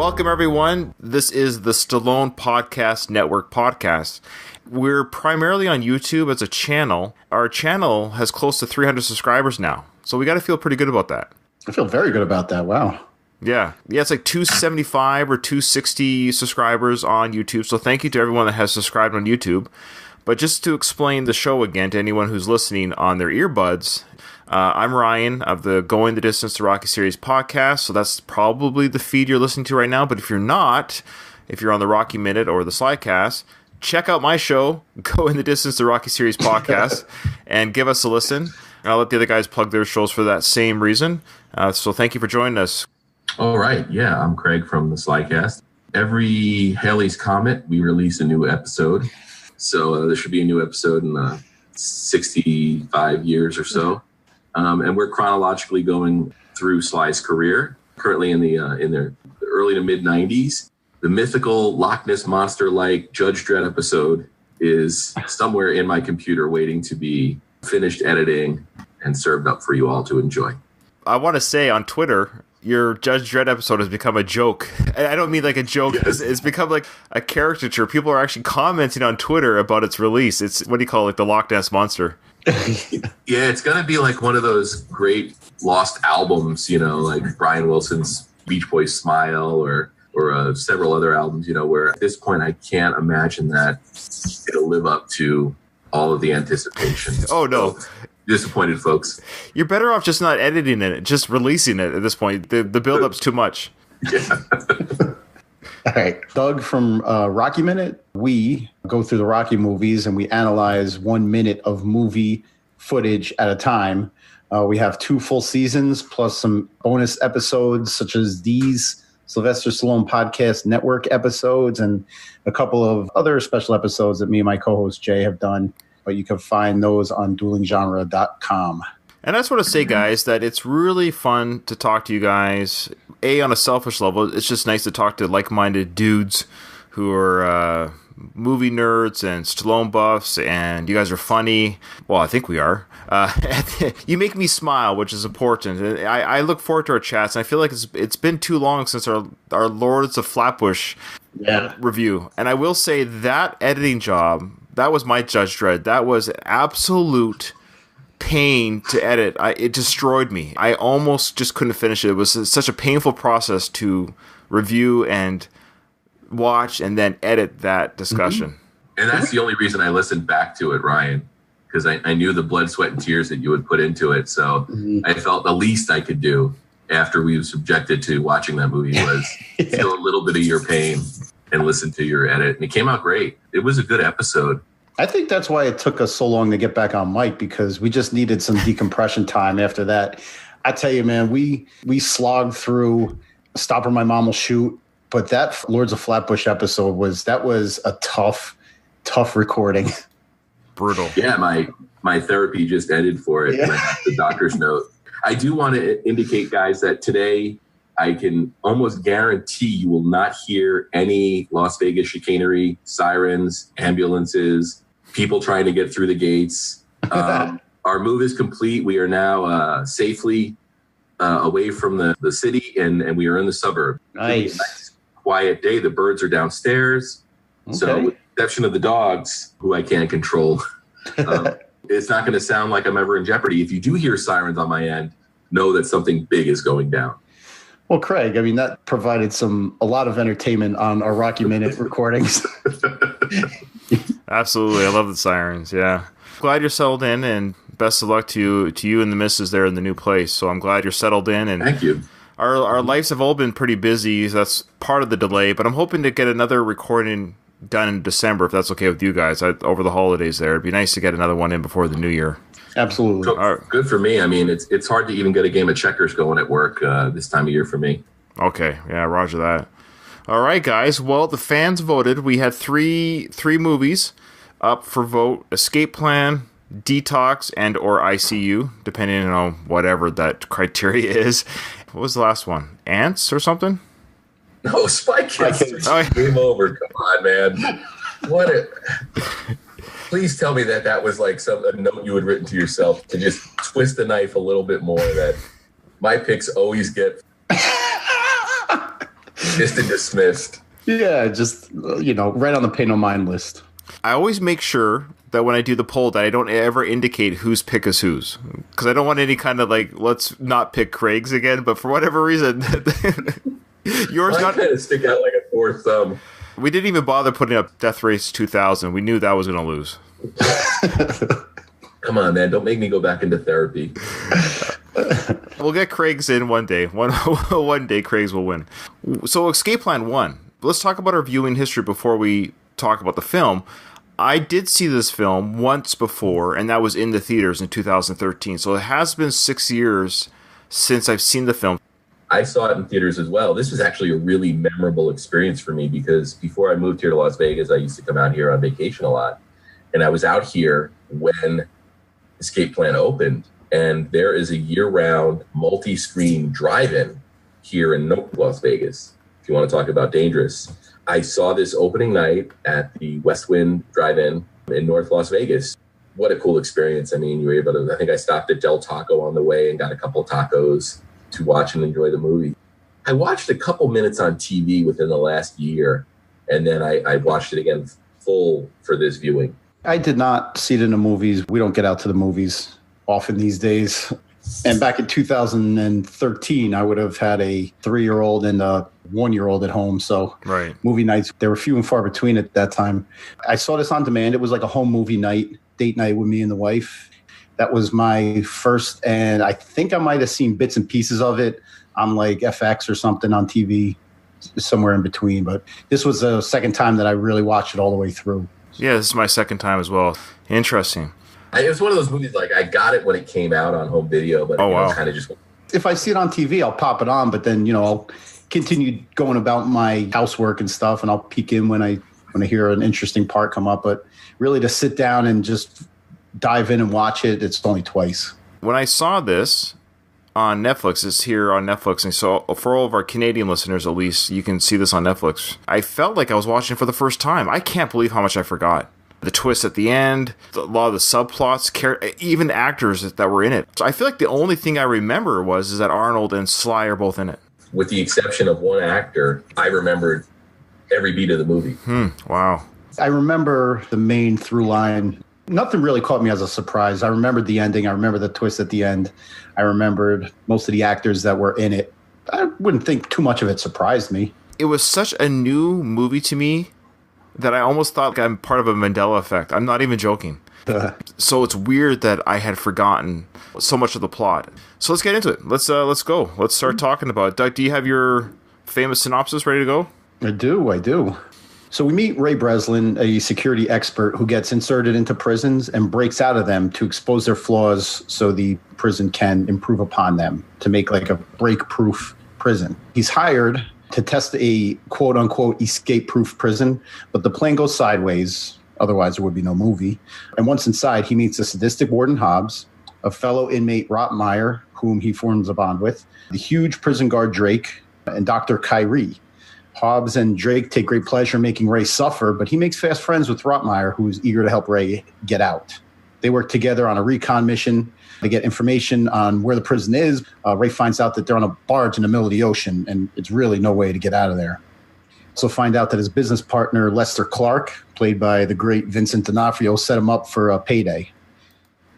Welcome, everyone. This is the Stallone Podcast Network podcast. We're primarily on YouTube as a channel. Our channel has close to 300 subscribers now, so we got to feel pretty good about that. I feel very good about that. Wow. Yeah, it's like 275 or 260 subscribers on YouTube, so thank you to everyone that has subscribed on YouTube. But just to explain the show again to anyone who's listening on their earbuds, I'm Ryan of the Going the Distance to Rocky Series podcast, so that's probably the feed you're listening to right now. But if you're not, if you're on the Rocky Minute or the Slycast, check out my show, Going the Distance to Rocky Series podcast, and give us a listen. And I'll let the other guys plug their shows for that same reason. So thank you for joining us. All right. Yeah, I'm Craig from the Slycast. Every Halley's Comet, we release a new episode. So there should be a new episode in 65 years or so. And we're chronologically going through Sly's career, currently in the early to mid 90s. The mythical Loch Ness Monster-like Judge Dredd episode is somewhere in my computer waiting to be finished editing and served up for you all to enjoy. I want to say on Twitter, your Judge Dredd episode has become a joke. I don't mean like a joke. Yes. It's become like a caricature. People are actually commenting on Twitter about its release. It's, what do you call it, like the Loch Ness Monster? Yeah, it's going to be like one of those great lost albums, like Brian Wilson's Beach Boys Smile or several other albums, where at this point I can't imagine that it'll live up to all of the anticipation. Oh, no. So, disappointed, folks. You're better off just not editing it, just releasing it at this point. The build-up's too much. Yeah. All right. Doug from Rocky Minute. We go through the Rocky movies and we analyze 1 minute of movie footage at a time. We have 2 full seasons plus some bonus episodes such as these Sylvester Stallone Podcast Network episodes and a couple of other special episodes that me and my co-host Jay have done. But you can find those on duelinggenre.com. And I just want to say, guys, that it's really fun to talk to you guys. On a selfish level, it's just nice to talk to like-minded dudes who are movie nerds and Stallone buffs, and you guys are funny. Well, I think we are. You make me smile, which is important. And I look forward to our chats, and I feel like it's been too long since our Lords of Flatbush review. And I will say that editing job, that was my Judge Dredd. That was absolute pain to edit. It destroyed me. I almost just couldn't finish it. It was such a painful process to review and watch and then edit that discussion. Mm-hmm. And that's the only reason I listened back to it, Ryan, because I knew the blood, sweat, and tears that you would put into it. So I felt the least I could do after we were subjected to watching that movie was feel a little bit of your pain and listen to your edit. And it came out great. It was a good episode. I think that's why it took us so long to get back on mic, because we just needed some decompression time after that. I tell you, man, we slogged through Stop or My Mom Will Shoot, but that Lords of Flatbush episode was a tough recording. Brutal. Yeah, my therapy just ended for it. Yeah. And I got the doctor's note. I do want to indicate, guys, that today I can almost guarantee you will not hear any Las Vegas chicanery, sirens, ambulances, people trying to get through the gates. Our move is complete. We are now safely away from the city, and we are in the suburb. Nice. Nice, quiet day. The birds are downstairs. Okay. So with the exception of the dogs, who I can't control, it's not going to sound like I'm ever in jeopardy. If you do hear sirens on my end, know that something big is going down. Well, Craig, I mean, that provided a lot of entertainment on our Rocky Minute recordings. Absolutely. I love the sirens. Yeah. Glad you're settled in, and best of luck to you and the missus there in the new place. So I'm glad you're settled in. And thank you. Our lives have all been pretty busy. So that's part of the delay, but I'm hoping to get another recording done in December, if that's okay with you guys, over the holidays there. It'd be nice to get another one in before the new year. Absolutely. Good for me. I mean, it's hard to even get a game of checkers going at work this time of year for me. Okay. Yeah, roger that. All right, guys. Well, the fans voted. We had three movies up for vote: Escape Plan, Detox, and or ICU, depending on whatever that criteria is. What was the last one? Ants or something? No, Spy Kids. Game over. Come on, man. Please tell me that was like a note you had written to yourself to just twist the knife a little bit more. That my picks always get. Instant dismissed. Yeah, just, right on the pay no mind list. I always make sure that when I do the poll that I don't ever indicate whose pick is whose. Because I don't want any kind of let's not pick Craig's again, but for whatever reason, yours got to stick out like a sore thumb. We didn't even bother putting up Death Race 2000. We knew that was going to lose. Come on, man. Don't make me go back into therapy. We'll get Craig's in one day. One day Craig's will win. So Escape Plan 1. Let's talk about our viewing history before we talk about the film. I did see this film once before, and that was in the theaters in 2013. So it has been 6 years since I've seen the film. I saw it in theaters as well. This was actually a really memorable experience for me because before I moved here to Las Vegas, I used to come out here on vacation a lot. And I was out here when Escape Plan opened. And there is a year-round multi-screen drive-in here in Las Vegas, if you want to talk about dangerous. I saw this opening night at the West Wind Drive-In in North Las Vegas. What a cool experience. I mean, you were able to, I think I stopped at Del Taco on the way and got a couple of tacos to watch and enjoy the movie. I watched a couple minutes on TV within the last year, and then I watched it again full for this viewing. I did not see it in the movies. We don't get out to the movies often these days. And back in 2013, I would have had a 3-year-old and a 1-year-old at home. So right. Movie nights, they were few and far between at that time. I saw this on demand. It was like a home movie night, date night with me and the wife. That was my first, and I think I might have seen bits and pieces of it on like FX or something on TV, somewhere in between. But this was the second time that I really watched it all the way through. Yeah, this is my second time as well. Interesting. It was one of those movies, like I got it when it came out on home video, but wow. Kind of just... If I see it on TV, I'll pop it on, but then, I'll continue going about my housework and stuff, and I'll peek in when I hear an interesting part come up. But really to sit down and just dive in and watch it, it's only twice. When I saw this on Netflix, it's here on Netflix, and so for all of our Canadian listeners, at least, you can see this on Netflix. I felt like I was watching it for the first time. I can't believe how much I forgot. The twist at the end, a lot of the subplots, even actors that were in it. So I feel like the only thing I remember is that Arnold and Sly are both in it. With the exception of one actor, I remembered every beat of the movie. Wow. I remember the main through line. Nothing really caught me as a surprise. I remembered the ending. I remember the twist at the end. I remembered most of the actors that were in it. I wouldn't think too much of it surprised me. It was such a new movie to me that I almost thought I'm part of a Mandela effect. I'm not even joking. So it's weird that I had forgotten so much of the plot. So let's get into it. Let's go. Let's start talking about it. Doug, do you have your famous synopsis ready to go? I do. So we meet Ray Breslin, a security expert who gets inserted into prisons and breaks out of them to expose their flaws so the prison can improve upon them, to make like a break-proof prison. He's hired to test a quote-unquote escape-proof prison, but the plan goes sideways. Otherwise, there would be no movie. And once inside, he meets the sadistic Warden Hobbs, a fellow inmate, Rotmeyer, whom he forms a bond with, the huge prison guard, Drake, and Dr. Kyrie. Hobbs and Drake take great pleasure in making Ray suffer, but he makes fast friends with Rotmeyer, who is eager to help Ray get out. They work together on a recon mission to get information on where the prison is. Ray finds out that they're on a barge in the middle of the ocean, and it's really no way to get out of there. Also find out that his business partner, Lester Clark, played by the great Vincent D'Onofrio, set him up for a payday.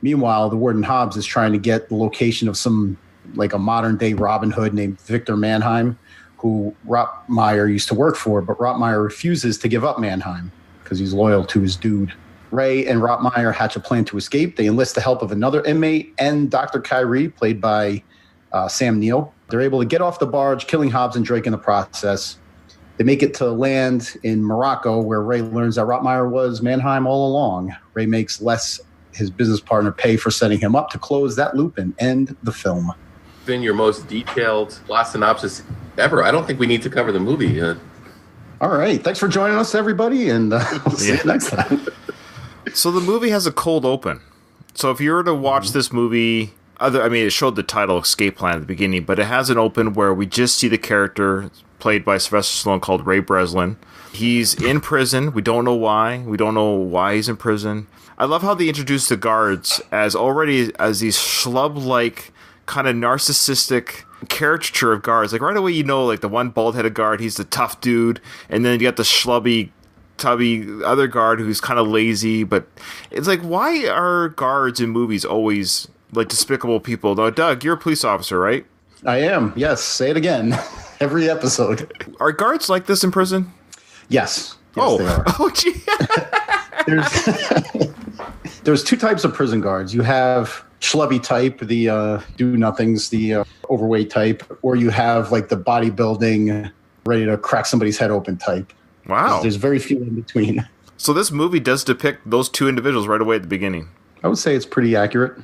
Meanwhile, the Warden Hobbs is trying to get the location of some, like a modern-day Robin Hood named Victor Mannheim, who Rotmeyer used to work for, but Rotmeyer refuses to give up Mannheim because he's loyal to his dude. Ray and Rotmeyer hatch a plan to escape. They enlist the help of another inmate and Dr. Kyrie, played by Sam Neill. They're able to get off the barge, killing Hobbs and Drake in the process. They make it to land in Morocco, where Ray learns that Rotmeyer was Mannheim all along. Ray makes Les, his business partner, pay for setting him up to close that loop and end the film. Been your most detailed plot synopsis ever. I don't think we need to cover the movie. All right. Thanks for joining us, everybody, and we'll see you next time. So the movie has a cold open. So if you were to watch this movie, it showed the title Escape Plan at the beginning, but it has an open where we just see the character played by Sylvester Stallone called Ray Breslin. He's in prison. We don't know why. We don't know why he's in prison. I love how they introduce the guards as these schlub-like, kind of narcissistic caricature of guards. Like right away, you know, like the one bald-headed guard, he's the tough dude, and then you got the schlubby, tubby other guard who's kind of lazy. But it's like, why are guards in movies always like despicable people? Now, Doug, you're a police officer, right? I am. Yes. Say it again. Every episode. Are guards like this in prison? Yes. Yes, they are. Oh, gee. There's two types of prison guards. You have schlubby type, the do-nothings, the overweight type, or you have like the bodybuilding, ready to crack somebody's head open type. Wow. There's very few in between. So this movie does depict those two individuals right away at the beginning. I would say it's pretty accurate.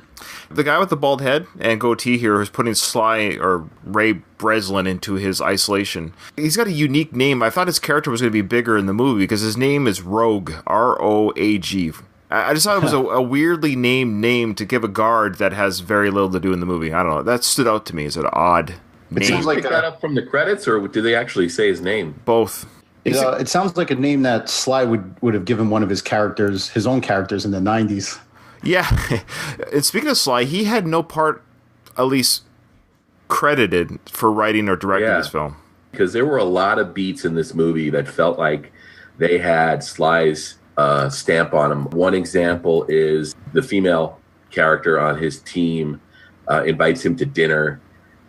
The guy with the bald head and goatee here who's putting Sly or Ray Breslin into his isolation. He's got a unique name. I thought his character was going to be bigger in the movie because his name is Rogue, R-O-A-G. I just thought it was a weirdly named name to give a guard that has very little to do in the movie. I don't know. That stood out to me as an odd name. It seems like that up from the credits, or did they actually say his name? Both. It sounds like a name that Sly would have given one of his characters, his own characters in the 90s. Yeah. And speaking of Sly, he had no part, at least credited, for writing or directing this film. Because there were a lot of beats in this movie that felt like they had Sly's stamp on them. One example is the female character on his team invites him to dinner,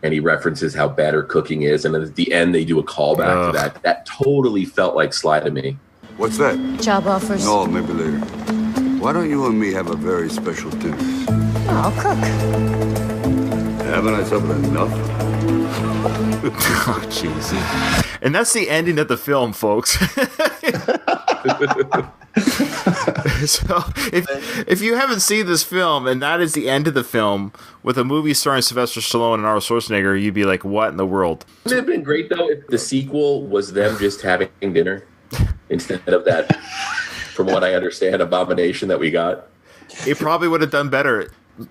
and he references how bad her cooking is. And at the end, they do a callback to that. That totally felt like Sly to me. What's that? Job offers. No, maybe later. Why don't you and me have a very special dinner? I'll cook. Haven't I suffered enough? Oh, jeez. And that's the ending of the film, folks. So, if you haven't seen this film, and that is the end of the film, with a movie starring Sylvester Stallone and Arnold Schwarzenegger, you'd be like, what in the world? Wouldn't it have been great, though, if the sequel was them just having dinner instead of that, from what I understand, abomination that we got? It probably would have done better.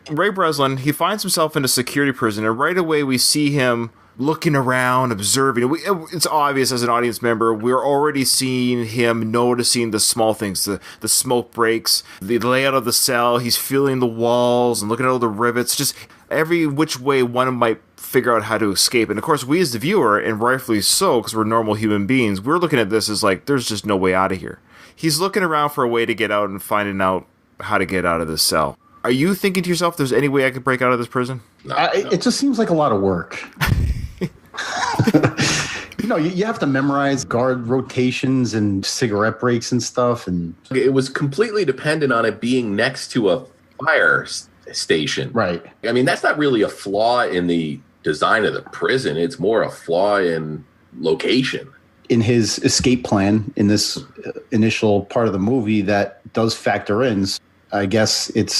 Ray Breslin, he finds himself in a security prison, and right away we see him looking around, observing. It's obvious as an audience member, we're already seeing him noticing the small things, the smoke breaks, the layout of the cell. He's feeling the walls and looking at all the rivets, just every which way one might figure out how to escape. And of course, we as the viewer, and rightfully so, because we're normal human beings, we're looking at this as like, there's just no way out of here. He's looking around for a way to get out and finding out how to get out of this cell. Are you thinking to yourself, there's any way I could break out of this prison? No. It just seems like a lot of work. You have to memorize guard rotations and cigarette breaks and stuff. And it was completely dependent on it being next to a fire station. Right. I mean, that's not really a flaw in the design of the prison. It's more a flaw in location. In his escape plan, in this initial part of the movie, that does factor in. I guess it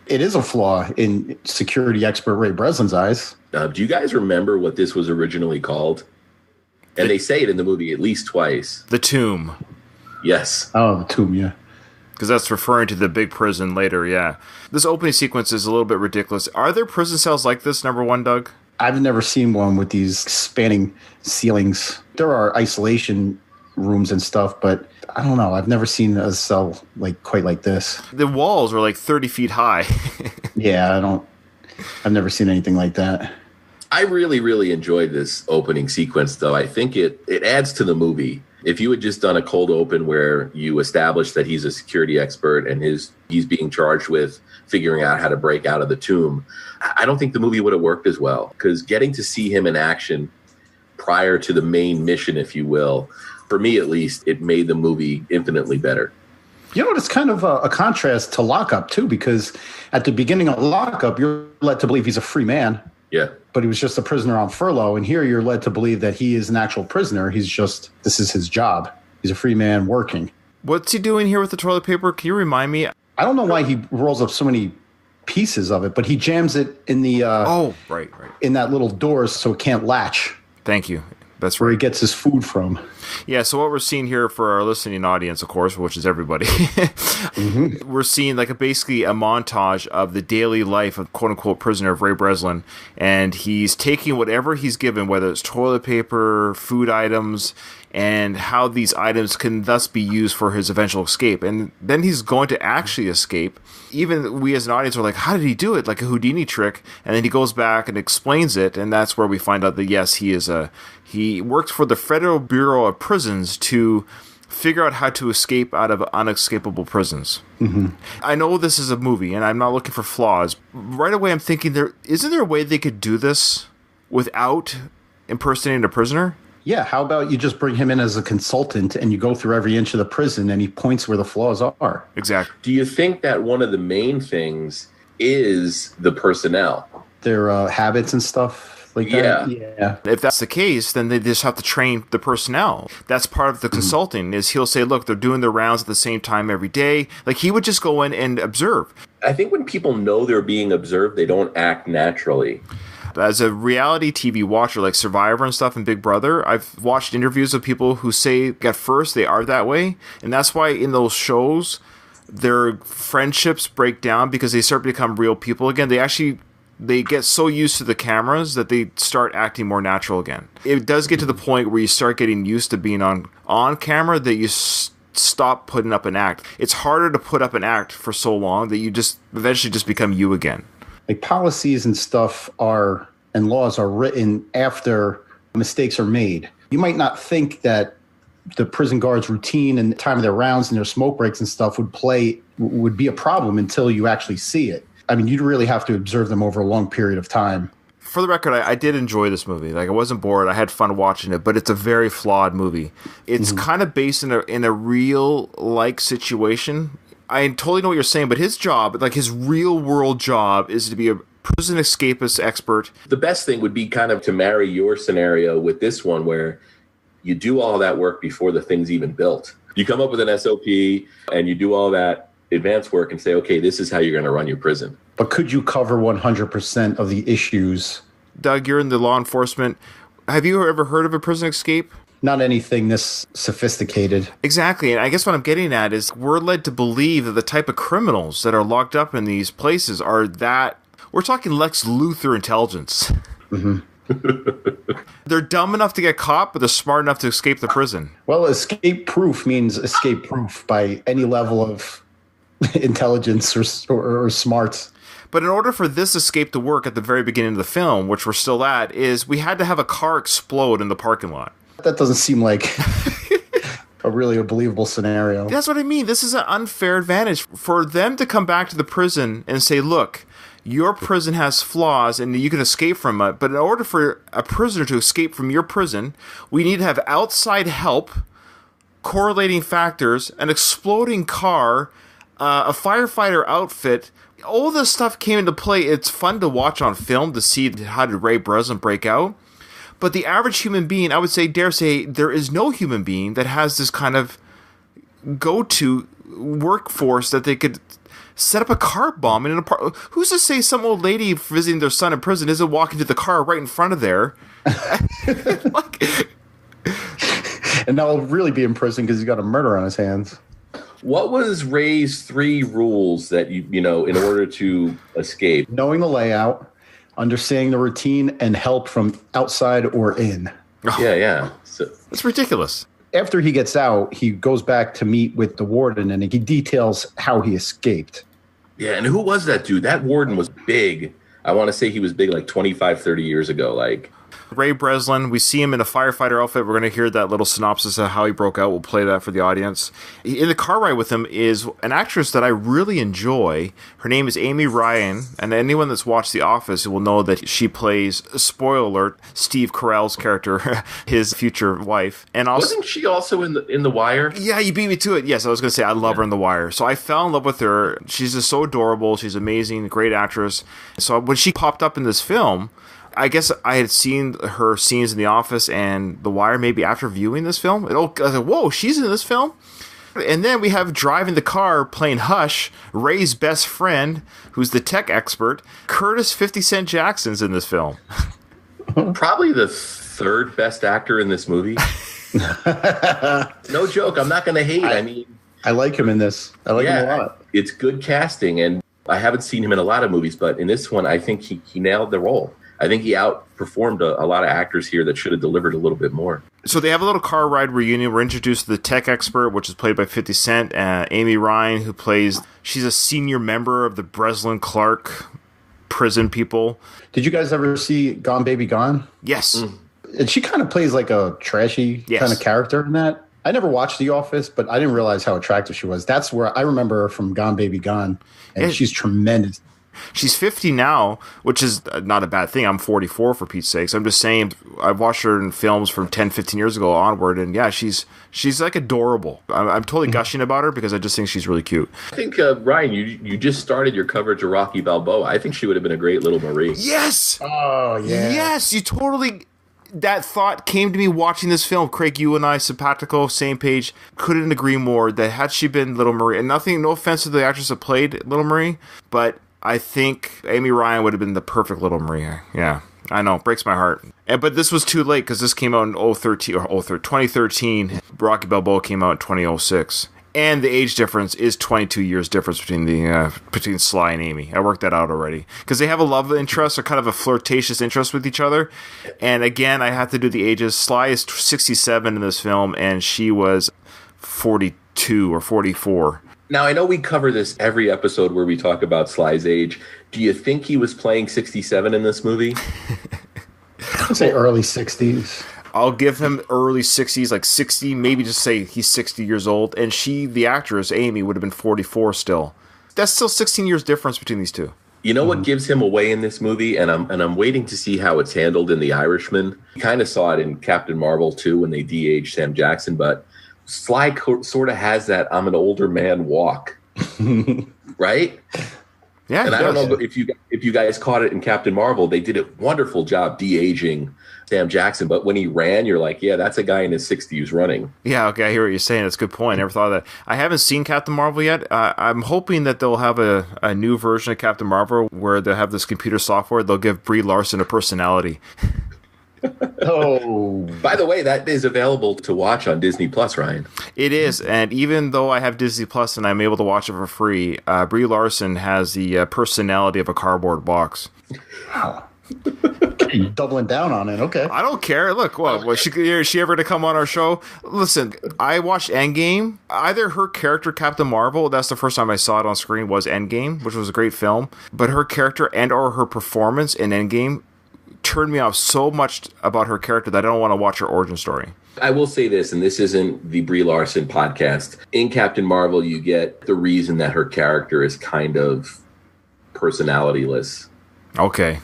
is a flaw in security expert Ray Breslin's eyes. Do you guys remember what this was originally called? And they say it in the movie at least twice. The Tomb. Yes. Oh, the Tomb, yeah. Because that's referring to the big prison later, yeah. This opening sequence is a little bit ridiculous. Are there prison cells like this, number one, Doug? I've never seen one with these spanning ceilings. There are isolation rooms and stuff, but I don't know. I've never seen a cell quite like this. The walls are like 30 feet high. Yeah, I've never seen anything like that. I really, really enjoyed this opening sequence, though. I think it adds to the movie. If you had just done a cold open where you establish that he's a security expert and he's being charged with figuring out how to break out of the tomb, I don't think the movie would have worked as well. Because getting to see him in action prior to the main mission, if you will, for me at least, it made the movie infinitely better. It's kind of a contrast to Lockup, too, because at the beginning of Lockup, you're led to believe he's a free man. Yeah. But he was just a prisoner on furlough. And here you're led to believe that he is an actual prisoner. This is his job. He's a free man working. What's he doing here with the toilet paper? Can you remind me? I don't know why he rolls up so many pieces of it, but he jams it in the right. in that little door so it can't latch. Thank you. That's where right. he gets his food from. Yeah, so what we're seeing here for our listening audience, of course, which is everybody, we're seeing like basically a montage of the daily life of quote-unquote prisoner of Ray Breslin, and he's taking whatever he's given, whether it's toilet paper, food items, and how these items can thus be used for his eventual escape. And then he's going to actually escape. Even we as an audience are like, how did he do it? Like a Houdini trick. And then he goes back and explains it, and that's where we find out that, yes, he works for the Federal Bureau of Prisons to figure out how to escape out of unescapable prisons. I know this is a movie, and I'm not looking for flaws. Right away, I'm thinking, isn't there a way they could do this without impersonating a prisoner? Yeah, how about you just bring him in as a consultant and you go through every inch of the prison and he points where the flaws are. Exactly. Do you think that one of the main things is the personnel? Their habits and stuff like that? Yeah. If that's the case, then they just have to train the personnel. That's part of the consulting, is he'll say, look, they're doing their rounds at the same time every day. Like, he would just go in and observe. I think when people know they're being observed, they don't act naturally. As a reality TV watcher, like Survivor and stuff and Big Brother, I've watched interviews of people who say at first they are that way. And that's why in those shows, their friendships break down because they start to become real people again. They get so used to the cameras that they start acting more natural again. It does get to the point where you start getting used to being on camera that you stop putting up an act. It's harder to put up an act for so long that you just eventually just become you again. Like, policies and stuff and laws are written after mistakes are made. You might not think that the prison guards' routine and the time of their rounds and their smoke breaks and stuff would be a problem until you actually see it. I mean, you'd really have to observe them over a long period of time. For the record, I did enjoy this movie. Like, I wasn't bored. I had fun watching it, but it's a very flawed movie. It's kind of based in a real-like situation. I totally know what you're saying, but his job, like his real-world job, is to be a prison escapist expert. The best thing would be kind of to marry your scenario with this one, where you do all that work before the thing's even built. You come up with an SOP and you do all that advanced work and say, okay, this is how you're going to run your prison. But could you cover 100% of the issues? Doug, you're in the law enforcement. Have you ever heard of a prison escape? Not anything this sophisticated. Exactly. And I guess what I'm getting at is we're led to believe that the type of criminals that are locked up in these places are that... We're talking Lex Luthor intelligence. They're dumb enough to get caught, but they're smart enough to escape the prison. Well, escape-proof means escape-proof by any level of intelligence or smarts. But in order for this escape to work at the very beginning of the film, which we're still at, is we had to have a car explode in the parking lot. That doesn't seem like a really believable scenario. That's what I mean. This is an unfair advantage. For them to come back to the prison and say, look, your prison has flaws and you can escape from it, but in order for a prisoner to escape from your prison, we need to have outside help, correlating factors, an exploding car, a firefighter outfit. All this stuff came into play. It's fun to watch on film to see how did Ray Breslin break out. But the average human being, I would dare say, there is no human being that has this kind of go-to workforce that they could set up a car bomb in an apartment. Who's to say some old lady visiting their son in prison isn't walking to the car right in front of there? And now he'll really be in prison because he's got a murder on his hands. What was Ray's 3 rules that you know, in order to escape? Knowing the layout, understanding the routine, and help from outside or in. Yeah. So, it's ridiculous. After he gets out, he goes back to meet with the warden, and he details how he escaped. yeah, and who was that dude? That warden was big. I want to say he was big like 25, 30 years ago. Like, Ray Breslin, we see him in a firefighter outfit. We're going to hear that little synopsis of how he broke out. We'll play that for the audience. In the car ride with him is an actress that I really enjoy. Her name is Amy Ryan, and anyone that's watched The Office will know that she plays, spoiler alert, Steve Carell's character, his future wife. And also, wasn't she also in the Wire? Yeah, you beat me to it. Yes, I was going to say I love her in The Wire. So I fell in love with her. She's just so adorable. She's amazing, great actress. So when she popped up in this film, I guess I had seen her scenes in The Office and The Wire maybe after viewing this film. I was like, whoa, she's in this film? And then we have driving the car playing Hush, Ray's best friend, who's the tech expert. Curtis 50 Cent Jackson's in this film. Probably the 3rd best actor in this movie. No joke. I'm not going to hate. I mean, I like him in this. I like him a lot. It's good casting, and I haven't seen him in a lot of movies, but in this one, I think he nailed the role. I think he outperformed a lot of actors here that should have delivered a little bit more. So they have a little car ride reunion. We're introduced to the tech expert, which is played by 50 Cent. Amy Ryan, she's a senior member of the Breslin Clark prison people. Did you guys ever see Gone Baby Gone? Yes. And she kind of plays like a trashy kind of character in that. I never watched The Office, but I didn't realize how attractive she was. That's where I remember her from Gone Baby Gone, and she's tremendous. She's 50 now, which is not a bad thing. I'm 44 for Pete's sakes. I'm just saying I've watched her in films from 10, 15 years ago onward, and yeah, she's like adorable. I'm totally gushing about her because I just think she's really cute. I think, Ryan, you just started your coverage of Rocky Balboa. I think she would have been a great little Marie. Yes! Oh, yeah. Yes, you totally... That thought came to me watching this film. Craig, you and I, simpatico, same page. Couldn't agree more that had she been Little Marie, and no offense to the actress that played Little Marie, but I think Amy Ryan would have been the perfect Little Marie. Yeah, I know. Breaks my heart. But this was too late because this came out in 2013. Rocky Balboa came out in 2006. And the age difference is 22 years difference between Sly and Amy. I worked that out already. Because they have a love interest or kind of a flirtatious interest with each other. And again, I have to do the ages. Sly is 67 in this film, and she was 42 or 44. Now, I know we cover this every episode where we talk about Sly's age. Do you think he was playing 67 in this movie? I'd say early 60s. I'll give him early 60s, like 60, maybe just say he's 60 years old. And she, the actress, Amy, would have been 44 still. That's still 16 years difference between these two. You know what gives him away in this movie? And I'm waiting to see how it's handled in The Irishman. You kind of saw it in Captain Marvel, too, when they de-aged Sam Jackson. But Sly sort of has that I'm an older man walk, right? Yeah, and I don't know if you guys caught it in Captain Marvel. They did a wonderful job de-aging Sam Jackson, but when he ran, you're like, yeah, that's a guy in his 60s running. Yeah, okay, I hear what you're saying. That's a good point. I never thought of that. I haven't seen Captain Marvel yet. I'm hoping that they'll have a new version of Captain Marvel where they'll have this computer software. They'll give Brie Larson a personality. Oh, by the way, that is available to watch on Disney Plus, Ryan. It is, and even though I have Disney Plus and I'm able to watch it for free, Brie Larson has the personality of a cardboard box. Wow. You doubling down on it, okay. I don't care. Look, was she ever to come on our show? Listen, I watched Endgame. Either her character, Captain Marvel, that's the first time I saw it on screen, was Endgame, which was a great film. But her character and or her performance in Endgame turned me off so much about her character that I don't want to watch her origin story. I will say this, and this isn't the Brie Larson podcast. In Captain Marvel, you get the reason that her character is kind of personalityless. Okay.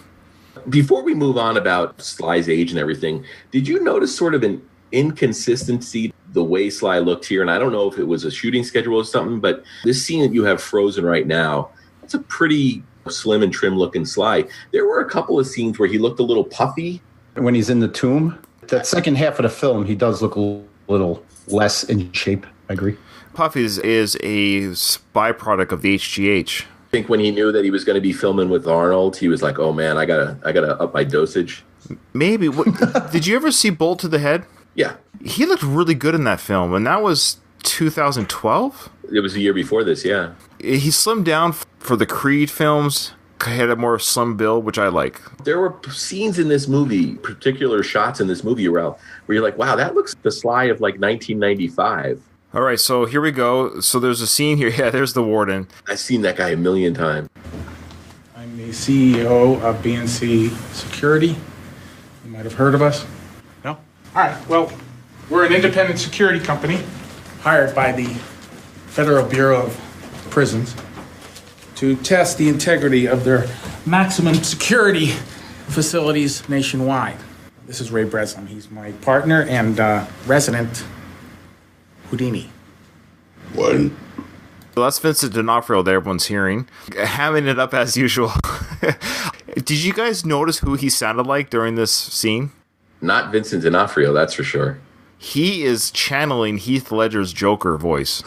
Before we move on about Sly's age and everything, did you notice sort of an inconsistency the way Sly looked here? And I don't know if it was a shooting schedule or something, but this scene that you have frozen right now, it's a pretty slim and trim looking Sly. There were a couple of scenes where he looked a little puffy. When he's in the tomb, that second half of the film, he does look a little less in shape. I agree. Puffy is a byproduct of the HGH. I think when he knew that he was going to be filming with Arnold, he was like, "Oh man, I gotta up my dosage." Maybe. Did you ever see Bolt to the Head? Yeah, he looked really good in that film, and that was 2012. It was the year before this. Yeah, he slimmed down for the Creed films. Had a more slim build, which I like. There were scenes in this movie, particular shots in this movie, where you're like, "Wow, that looks the Sly of like 1995." All right, so here we go. So there's a scene here. Yeah, there's the warden. I've seen that guy a million times. I'm the CEO of BNC Security. You might have heard of us. No? All right, well, we're an independent security company hired by the Federal Bureau of Prisons to test the integrity of their maximum security facilities nationwide. This is Ray Breslin. He's my partner and resident Houdini. What? So that's Vincent D'Onofrio that everyone's hearing. Hamming it up as usual. Did you guys notice who he sounded like during this scene? Not Vincent D'Onofrio, that's for sure. He is channeling Heath Ledger's Joker voice.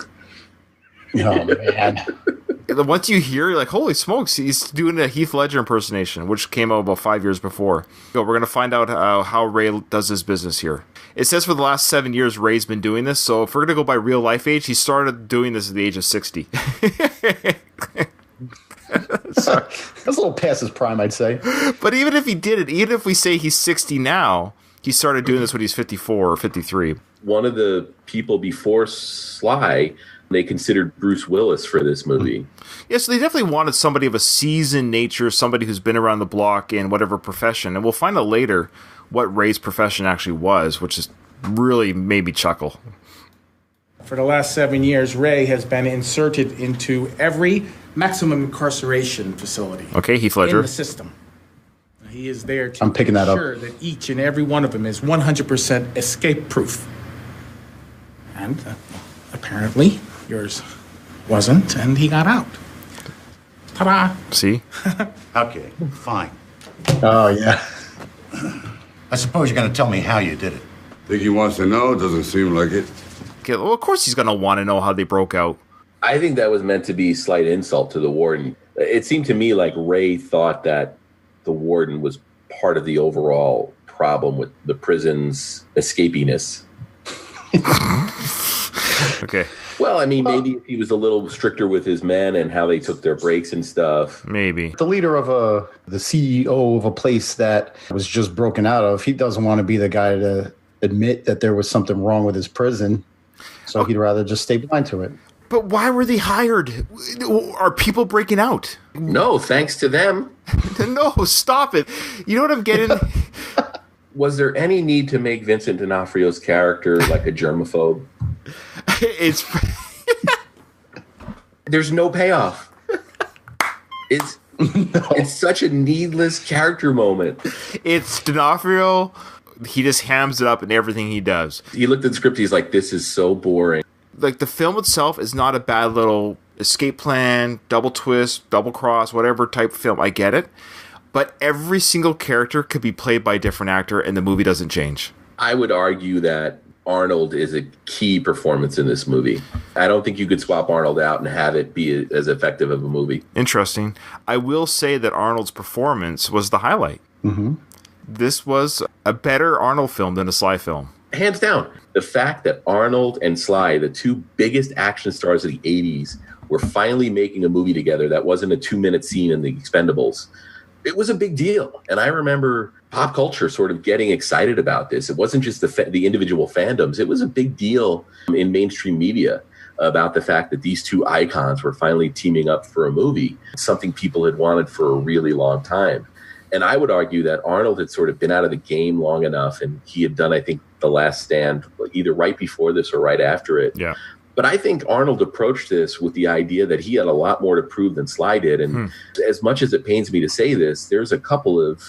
Oh, man. Once you hear, you're like, holy smokes, he's doing a Heath Ledger impersonation, which came out about 5 years before. So we're going to find out how Ray does his business here. It says for the last 7 years, Ray's been doing this. So if we're going to go by real life age, he started doing this at the age of 60. That's a little past his prime, I'd say. But even if he did it, even if we say he's 60 now, he started doing this when he's 54 or 53. One of the people before Sly, they considered Bruce Willis for this movie. Yeah, so they definitely wanted somebody of a seasoned nature, somebody who's been around the block in whatever profession. And we'll find out later what Ray's profession actually was, which is really made me chuckle. For the last 7 years, Ray has been inserted into every maximum incarceration facility. Okay, Heath Ledger. In the system. He is there to I'm picking that up. ensure that each and every one of them is 100% escape-proof. And apparently, yours wasn't, and he got out. Ta-da! See? Okay, fine. Oh, yeah. I suppose you're going to tell me how you did it. Think he wants to know? Doesn't seem like it. Okay, well, of course he's going to want to know how they broke out. I think that was meant to be slight insult to the warden. It seemed to me like Ray thought that the warden was part of the overall problem with the prison's escapiness. Okay. Well, I mean, maybe if he was a little stricter with his men and how they took their breaks and stuff. Maybe. The leader of the CEO of a place that was just broken out of, he doesn't want to be the guy to admit that there was something wrong with his prison. So he'd rather just stay blind to it. But why were they hired? Are people breaking out? No, thanks to them. No, stop it. You know what I'm getting? Was there any need to make Vincent D'Onofrio's character like a germaphobe? It's There's no payoff. It's such a needless character moment. It's D'Onofrio. He just hams it up in everything he does. He looked at the script, he's like, this is so boring. Like, the film itself is not a bad little escape plan, double twist, double cross, whatever type of film. I get it. But every single character could be played by a different actor, and the movie doesn't change. I would argue that Arnold is a key performance in this movie. I don't think you could swap Arnold out and have it be as effective of a movie. Interesting. I will say that Arnold's performance was the highlight. Mm-hmm. This was a better Arnold film than a Sly film. Hands down. The fact that Arnold and Sly, the two biggest action stars of the 80s, were finally making a movie together that wasn't a 2-minute scene in The Expendables. It was a big deal. And I remember pop culture sort of getting excited about this. It wasn't just the individual fandoms. It was a big deal in mainstream media about the fact that these two icons were finally teaming up for a movie, something people had wanted for a really long time. And I would argue that Arnold had sort of been out of the game long enough, and he had done, I think, The Last Stand either right before this or right after it. Yeah. But I think Arnold approached this with the idea that he had a lot more to prove than Sly did. And as much as it pains me to say this, there's a couple of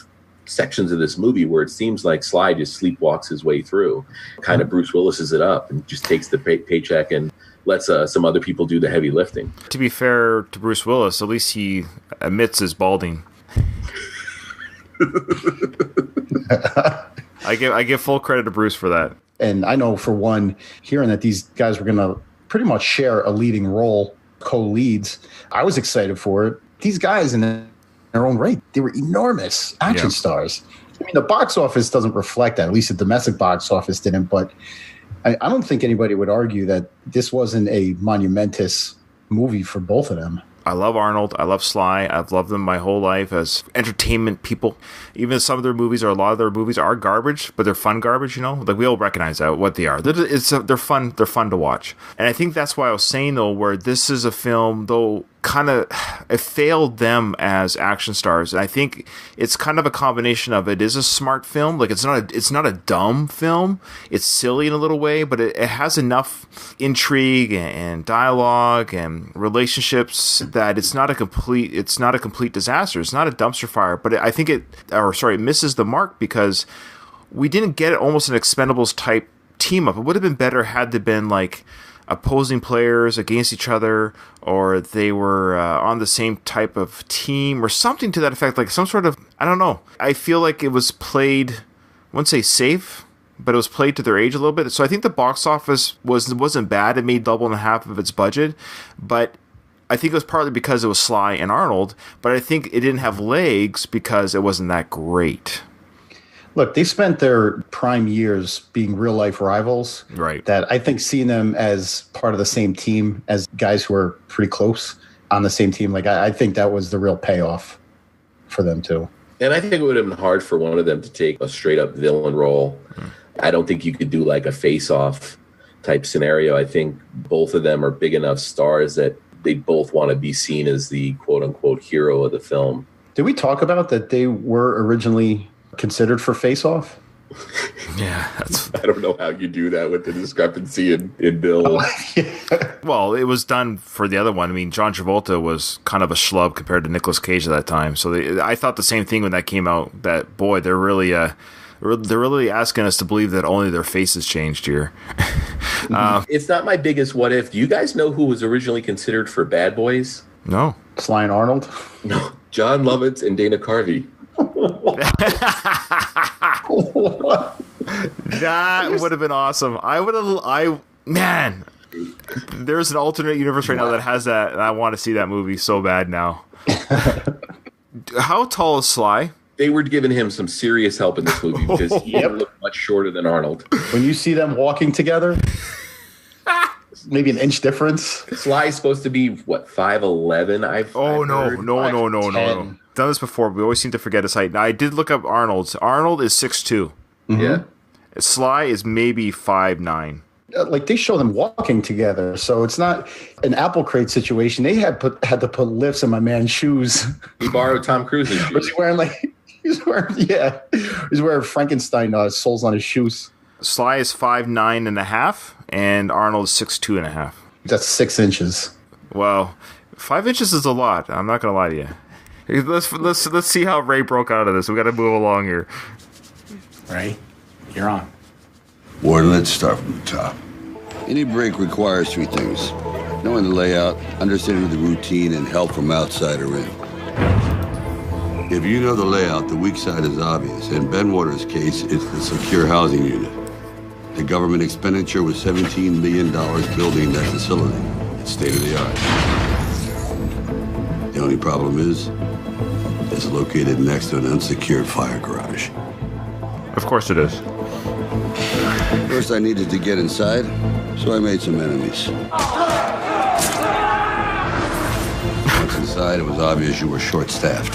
sections of this movie where it seems like Sly just sleepwalks his way through, kind of Bruce Willis's it up and just takes the paycheck and lets some other people do the heavy lifting. To be fair to Bruce Willis, at least he admits his balding. I give full credit to Bruce for that. And I know, for one, hearing that these guys were going to pretty much share a leading role, co-leads, I was excited for it. These guys, in their own right, they were enormous action stars. I mean, the box office doesn't reflect that. At least the domestic box office didn't. But I don't think anybody would argue that this wasn't a monumentous movie for both of them. I love Arnold. I love Sly. I've loved them my whole life as entertainment people. Even some of their movies, or a lot of their movies, are garbage, but they're fun garbage. You know, like, we all recognize that what they are. They're fun. They're fun to watch. And I think that's why I was saying, though, where this is a film, though, kind of it failed them as action stars. And I think it's kind of a combination of, it is a smart film. Like, it's not a dumb film. It's silly in a little way, but it has enough intrigue and dialogue and relationships that it's not a complete disaster. It's not a dumpster fire, but I think it misses the mark, because we didn't get almost an Expendables type team up. It would have been better had they been like opposing players against each other, or they were on the same type of team or something to that effect, like some sort of, I don't know. I feel like it was played, I wouldn't say safe, but it was played to their age a little bit. So I think the box office wasn't bad. It made double and a half of its budget, but I think it was partly because it was Sly and Arnold, but I think it didn't have legs because it wasn't that great. Look, they spent their prime years being real life rivals. Right. That I think seeing them as part of the same team, as guys who are pretty close on the same team, like I think that was the real payoff for them too. And I think it would have been hard for one of them to take a straight up villain role. I don't think you could do like a face-off type scenario. I think both of them are big enough stars that they both want to be seen as the quote unquote hero of the film. Did we talk about that they were originally considered for Face Off? Yeah, I don't know how you do that with the discrepancy in Bill. Well, it was done for the other one. I mean, John Travolta was kind of a schlub compared to Nicolas Cage at that time. So I thought the same thing when that came out. That boy, they're really asking us to believe that only their faces changed here. It's not my biggest what if. Do you guys know who was originally considered for Bad Boys? No, Sly and Arnold. No, John Lovitz and Dana Carvey. That would have been awesome. Man, there's an alternate universe right now that has that, and I want to see that movie so bad now. How tall is Sly? They were giving him some serious help in this movie because he looked much shorter than Arnold. When you see them walking together, maybe an inch difference. Sly's supposed to be, what, 5'11"? I've heard. No. Done this before, but we always seem to forget his height. Now, I did look up Arnold's. Arnold is 6'2". Mm-hmm. Yeah. Sly is maybe 5'9". Like they show them walking together, so it's not an apple crate situation. They had to put lifts in my man's shoes. He borrowed Tom Cruise's shoes. Was he wearing he's wearing Frankenstein soles on his shoes. Sly is 5'9.5", and Arnold is 6'2.5". That's 6 inches. Well, 5 inches is a lot. I'm not gonna lie to you. Let's see how Ray broke out of this. We got to move along here. Ray, you're on. Warden, let's start from the top. Any break requires 3 things: knowing the layout, understanding the routine, and help from outside or in. If you know the layout, the weak side is obvious. In Ben Waters' case, it's the secure housing unit. The government expenditure was $17 million building that facility. It's state-of-the-art. The only problem is, it's located next to an unsecured fire garage. Of course it is. First, I needed to get inside, so I made some enemies. Once inside, it was obvious you were short-staffed.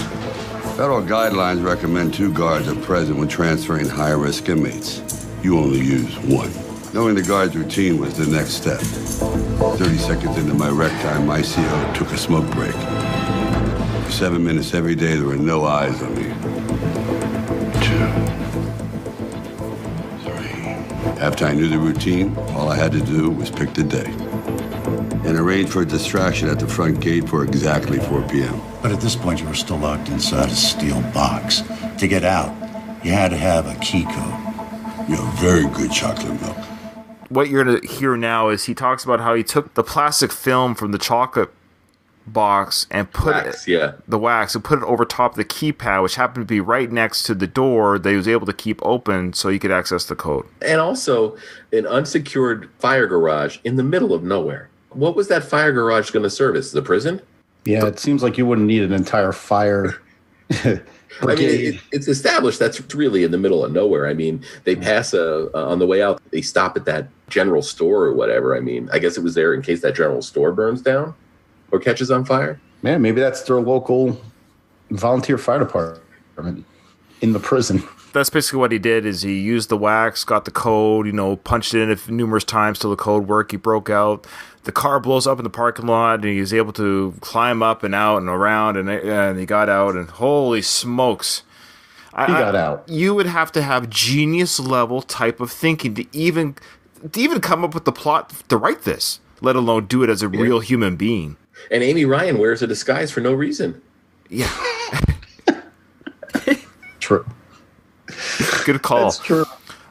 Federal guidelines recommend 2 guards are present when transferring high-risk inmates. You only use 1. Knowing the guard's routine was the next step. 30 seconds into my rec time, my CO took a smoke break. For 7 minutes every day, there were no eyes on me. 2, 3. After I knew the routine, all I had to do was pick the day and arrange for a distraction at the front gate for exactly 4 p.m. But at this point, you were still locked inside a steel box. To get out, you had to have a key code. You have very good chocolate milk. What you're going to hear now is he talks about how he took the plastic film from the chocolate box and put the wax and put it over top of the keypad, which happened to be right next to the door that he was able to keep open so he could access the code. And also an unsecured fire garage in the middle of nowhere. What was that fire garage going to service? The prison? Yeah, it seems like you wouldn't need an entire fire. I mean, it's established that's really in the middle of nowhere. I mean, they pass on the way out, they stop at that general store or whatever. I mean, I guess it was there in case that general store burns down or catches on fire. Man, maybe that's their local volunteer fire department in the prison. That's basically what he did is he used the wax, got the code, punched it in numerous times till the code worked. He broke out. The car blows up in the parking lot, and he was able to climb up and out and around, and he got out, and holy smokes. He got out. You would have to have genius-level type of thinking to even come up with the plot to write this, let alone do it as a real human being. And Amy Ryan wears a disguise for no reason. Yeah. True. Good call. That's true.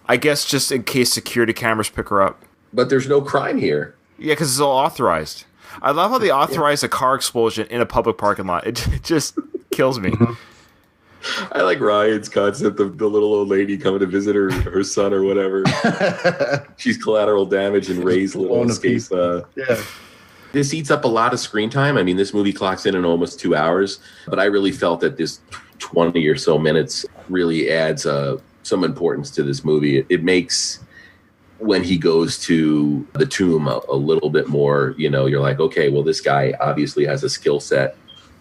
I guess just in case security cameras pick her up. But there's no crime here. Yeah, because it's all authorized. I love how they authorize a car explosion in a public parking lot. It just kills me. I like Ryan's concept of the little old lady coming to visit her son or whatever. She's collateral damage and Ray's little escape. This eats up a lot of screen time. I mean, this movie clocks in almost 2 hours, but I really felt that this 20 or so minutes really adds a some importance to this movie. It makes, when he goes to the tomb, a little bit more, you're like, okay, well, this guy obviously has a skill set.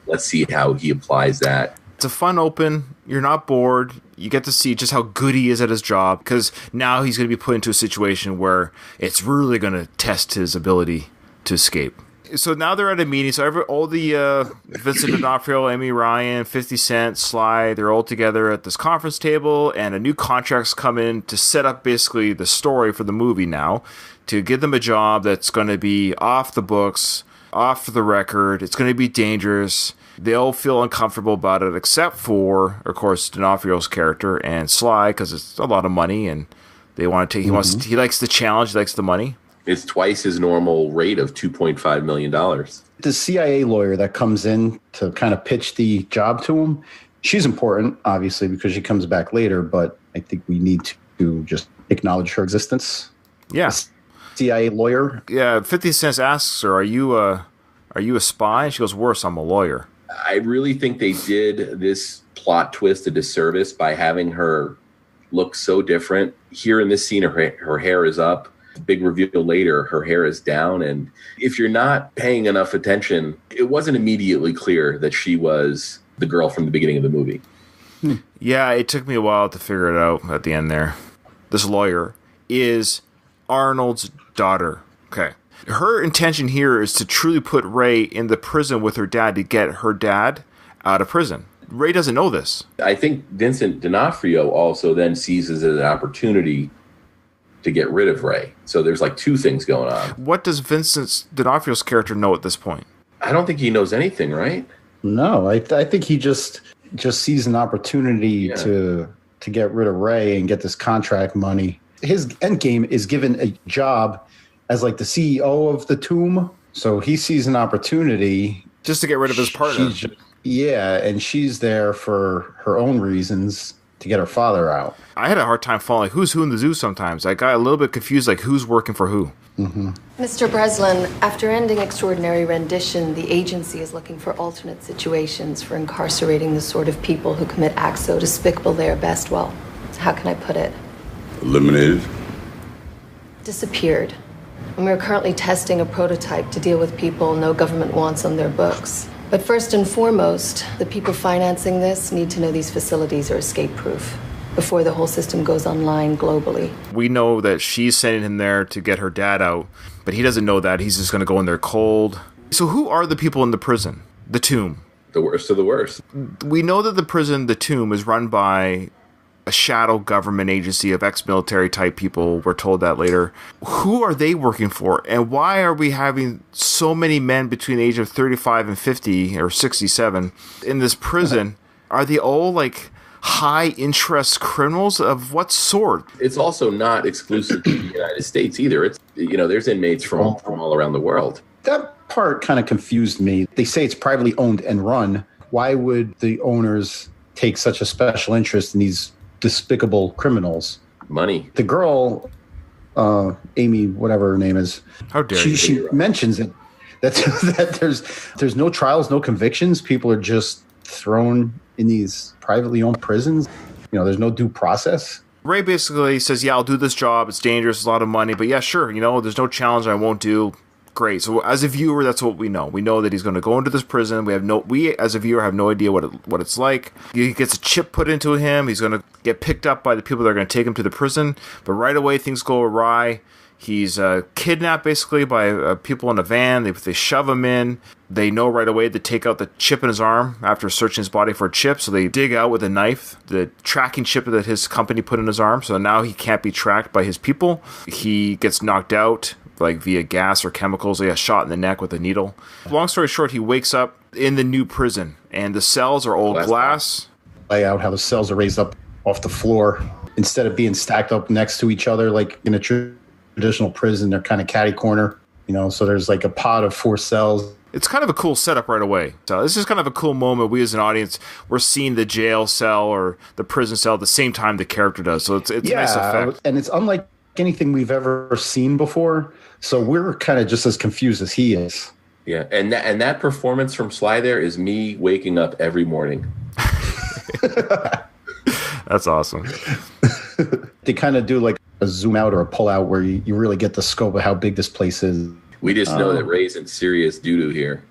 Let's see how he applies that. It's a fun open. You're not bored. You get to see just how good he is at his job, because now he's going to be put into a situation where it's really going to test his ability to escape. So now they're at a meeting. So all the Vincent D'Onofrio, Amy Ryan, 50 Cent, Sly, they're all together at this conference table, and a new contract's come in to set up basically the story for the movie now, to give them a job that's going to be off the books, off the record. It's going to be dangerous. They'll feel uncomfortable about it, except for, of course, D'Onofrio's character and Sly, because it's a lot of money, and they want to take. He likes the challenge. He likes the money. It's twice his normal rate of $2.5 million. The CIA lawyer that comes in to kind of pitch the job to him, she's important, obviously, because she comes back later, but I think we need to just acknowledge her existence. Yeah. The CIA lawyer. Yeah, 50 Cent asks her, are you a spy? And she goes, worse, I'm a lawyer. I really think they did this plot twist a disservice by having her look so different. Here in this scene, her hair is up. Big reveal later, her hair is down. And if you're not paying enough attention, it wasn't immediately clear that she was the girl from the beginning of the movie. Yeah, it took me a while to figure it out at the end there. This lawyer is Arnold's daughter. Okay. Her intention here is to truly put Ray in the prison with her dad to get her dad out of prison. Ray doesn't know this. I think Vincent D'Onofrio also then sees it as an opportunity to get rid of Ray. So there's like two things going on. What does Vincent D'Onofrio's character know at this point? I don't think he knows anything, right? No, I think he just sees an opportunity to get rid of Ray and get this contract money. His end game is given a job as like the CEO of the tomb. So he sees an opportunity just to get rid of his partner. And she's there for her own reasons to get her father out. I had a hard time following who's who in the zoo sometimes. I got a little bit confused, like who's working for who. Mm-hmm. Mr. Breslin, after ending extraordinary rendition, the agency is looking for alternate situations for incarcerating the sort of people who commit acts so despicable they are best, well, how can I put it? Eliminated? Disappeared. And we're currently testing a prototype to deal with people no government wants on their books. But first and foremost, the people financing this need to know these facilities are escape-proof before the whole system goes online globally. We know that she's sending him there to get her dad out, but he doesn't know that. He's just going to go in there cold. So who are the people in the prison? The tomb. The worst of the worst. We know that the prison, the tomb, is run by a shadow government agency of ex-military type people. We're told that later. Who are they working for? And why are we having so many men between the age of 35 and 50 or 67 in this prison? Are they all like high interest criminals of what sort? It's also not exclusive to the United States either. It's, there's inmates from all around the world. That part kind of confused me. They say it's privately owned and run. Why would the owners take such a special interest in these despicable criminals? Money. The girl, Amy, whatever her name is, how dare you? She mentions it that there's no trials, no convictions. People are just thrown in these privately owned prisons. There's no due process. Ray basically says, "Yeah, I'll do this job. It's dangerous, it's a lot of money, but yeah, sure. There's no challenge I won't do." Great. So as a viewer, that's what we know. We know that he's going to go into this prison. We as a viewer have no idea what it's like. He gets a chip put into him. He's going to get picked up by the people that are going to take him to the prison. But right away, things go awry. He's kidnapped basically by people in a van. They shove him in. They know right away to take out the chip in his arm after searching his body for a chip. So they dig out with a knife the tracking chip that his company put in his arm. So now he can't be tracked by his people. He gets knocked out, like via gas or chemicals. He got shot in the neck with a needle. Long story short, he wakes up in the new prison, and the cells are old glass. Lay out how the cells are raised up off the floor instead of being stacked up next to each other like in a traditional prison. They're kind of catty corner, so there's like a pod of 4 cells. It's kind of a cool setup right away. So this is kind of a cool moment. We as an audience, we're seeing the jail cell or the prison cell at the same time the character does. So it's a nice effect. And it's unlike anything we've ever seen before. So we're kind of just as confused as he is. Yeah, and that performance from Sly there is me waking up every morning. That's awesome. They kind of do like a zoom out or a pull out where you really get the scope of how big this place is. We just know that Ray's in serious doo-doo here.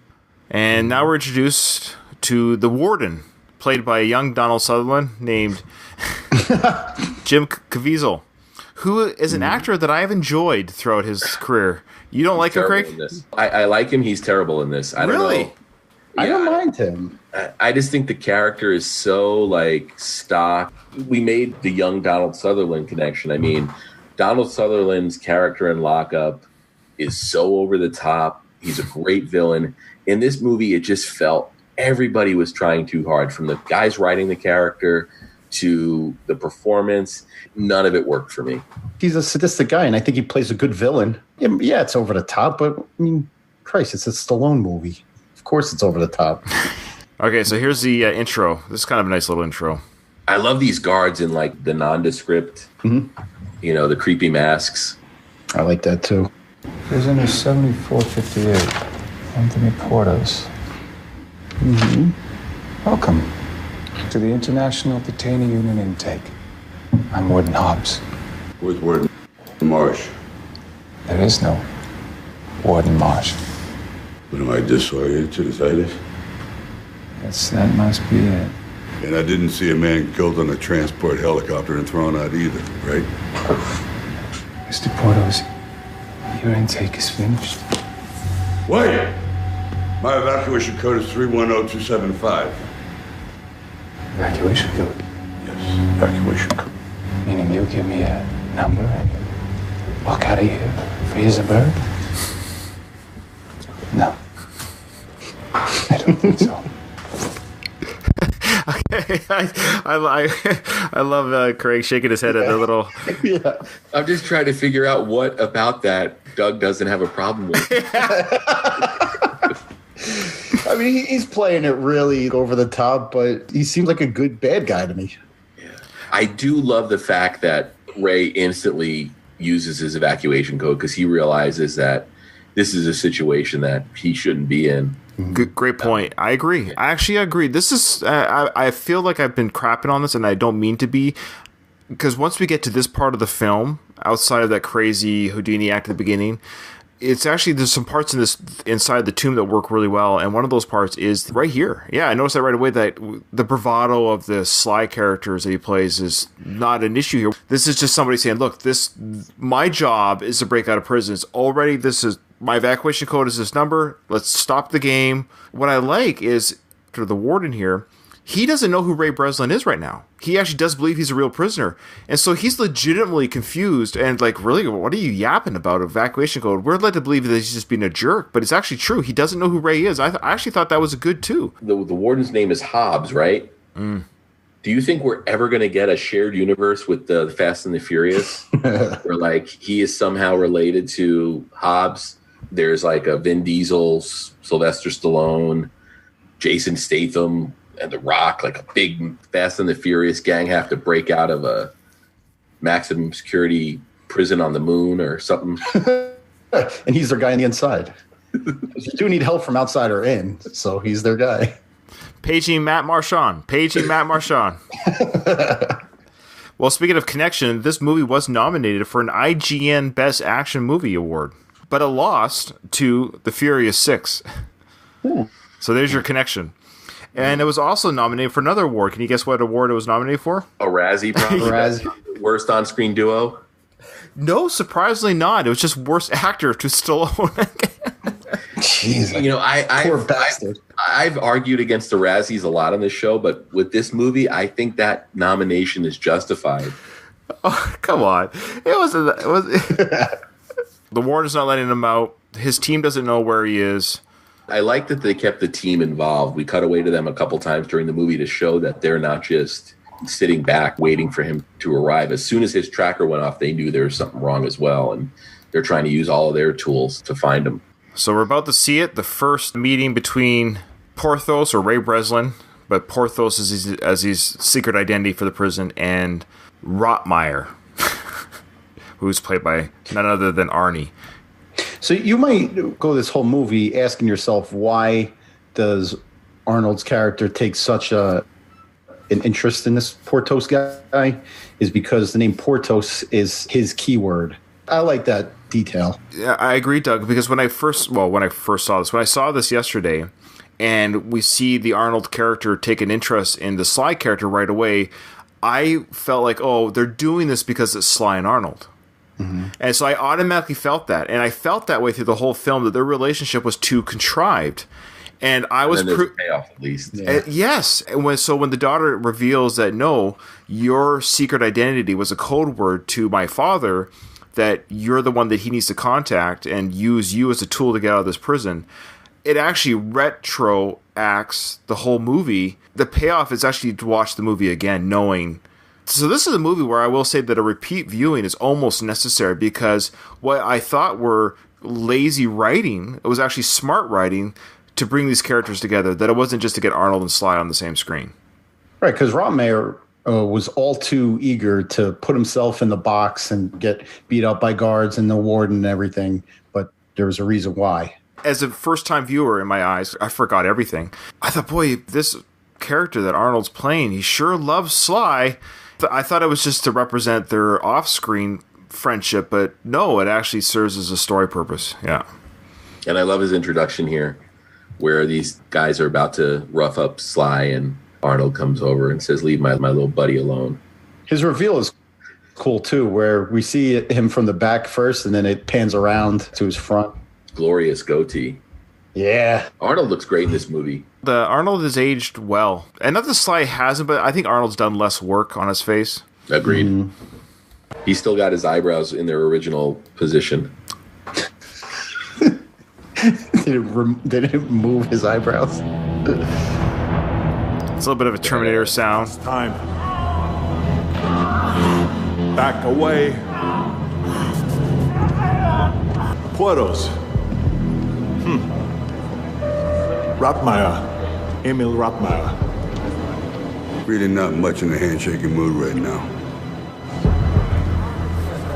And now we're introduced to the warden, played by a young Donald Sutherland named Jim Caviezel, who is an actor that I have enjoyed throughout his career. You don't like him, Craig? I like him. He's terrible in this. I don't know. I don't mind him. I just think the character is so like stock. We made the young Donald Sutherland connection. I mean, Donald Sutherland's character in Lockup is so over the top. He's a great villain. In this movie, it just felt everybody was trying too hard, from the guys writing the character to the performance. None of it worked for me. He's a sadistic guy, and I think he plays a good villain. Yeah, it's over the top, but I mean, Christ, it's a Stallone movie. Of course it's over the top. Okay, so here's the intro. This is kind of a nice little intro. I love these guards in like the nondescript, you know, the creepy masks. I like that too. Prisoner 7458, Anthony Portos. Welcome to the International Detainee Unit intake. I'm Warden Hobbs. Where's Warden Marsh? There is no Warden Marsh. What am I, disoriented? Is that it? That must be it. And I didn't see a man killed on a transport helicopter and thrown out either, right? Mr. Portos, your intake is finished. Wait! My evacuation code is 310275. Evacuation code? Yes, evacuation code. Meaning you'll give me a number and walk out of here free as a bird? No. I don't think so. Okay, I love Craig shaking his head at the little... Yeah. I'm just trying to figure out what about that Doug doesn't have a problem with. I mean, he's playing it really over the top, but he seems like a good bad guy to me. Yeah. I do love the fact that Ray instantly uses his evacuation code because he realizes that this is a situation that he shouldn't be in. Great point. I agree. I actually agree. This is, I feel like I've been crapping on this, and I don't mean to be, because once we get to this part of the film, outside of that crazy Houdini act at the beginning, it's actually, there's some parts in this inside the tomb that work really well, and one of those parts is right here. Yeah, I noticed that right away, that the bravado of the sly characters that he plays is not an issue here. This is just somebody saying, look, my job is to break out of prison. It's already, my evacuation code is this number. Let's stop the game. What I like is, to the warden here, he doesn't know who Ray Breslin is right now. He actually does believe he's a real prisoner. And so he's legitimately confused and like, really, what are you yapping about evacuation code? We're led to believe that he's just being a jerk, but it's actually true. He doesn't know who Ray is. I actually thought that was good too. The warden's name is Hobbs, right? Do you think we're ever going to get a shared universe with the Fast and the Furious? Where like he is somehow related to Hobbs? There's like a Vin Diesel, Sylvester Stallone, Jason Statham, and The Rock, like a big Fast and the Furious gang have to break out of a maximum security prison on the moon or something. And he's their guy on the inside. You do need help from outside or in, so he's their guy. Paging Matt Marchand. Well, speaking of connection, this movie was nominated for an IGN Best Action Movie Award, but it lost to The Furious 6. So there's your connection. And it was also nominated for another award. Can you guess what award it was nominated for? A Razzie, probably. Worst on-screen duo? No, surprisingly not. It was just worst actor to Stallone. Jeez, you know, poor bastard. I've argued against the Razzies a lot on this show, but with this movie, I think that nomination is justified. Oh, come on. It was the warden's not letting him out. His team doesn't know where he is. I like that they kept the team involved. We cut away to them a couple times during the movie to show that they're not just sitting back waiting for him to arrive. As soon as his tracker went off, they knew there was something wrong as well, and they're trying to use all of their tools to find him. So we're about to see it, the first meeting between Porthos, or Ray Breslin, but Porthos is as his secret identity for the prison, and Rotmeyer, who's played by none other than Arnie. So you might go this whole movie asking yourself, why does Arnold's character take such a an interest in this Portos guy is because the name Portos is his keyword. I like that detail. Yeah, I agree, Doug, because when I saw this yesterday, and we see the Arnold character take an interest in the Sly character right away, I felt like, oh, they're doing this because it's Sly and Arnold. Mm-hmm. And so I automatically felt that. And I felt that way through the whole film, that their relationship was too contrived. And I was... And there's a payoff, at least. Yes. And when the daughter reveals that, no, your secret identity was a code word to my father, that you're the one that he needs to contact and use you as a tool to get out of this prison, it actually retro-acts the whole movie. The payoff is actually to watch the movie again, knowing... So this is a movie where I will say that a repeat viewing is almost necessary, because what I thought were lazy writing, it was actually smart writing to bring these characters together, that it wasn't just to get Arnold and Sly on the same screen. Right, because Rottenmeier was all too eager to put himself in the box and get beat up by guards and the warden and everything, but there was a reason why. As a first-time viewer, in my eyes, I forgot everything. I thought, boy, this character that Arnold's playing, he sure loves Sly. I thought it was just to represent their off-screen friendship, but no, it actually serves as a story purpose. Yeah. And I love his introduction here, where these guys are about to rough up Sly, and Arnold comes over and says, leave my little buddy alone. His reveal is cool, too, where we see him from the back first, and then it pans around to his front. Glorious goatee. Yeah. Arnold looks great in this movie. The Arnold has aged well. And not that Sly hasn't, but I think Arnold's done less work on his face. Agreed. Mm-hmm. He's still got his eyebrows in their original position. Did it move his eyebrows? It's a little bit of a Terminator sound. It's time. Back away. Portos. Rottmeier. Emil Rottmeier. Really not much in the handshaking mood right now.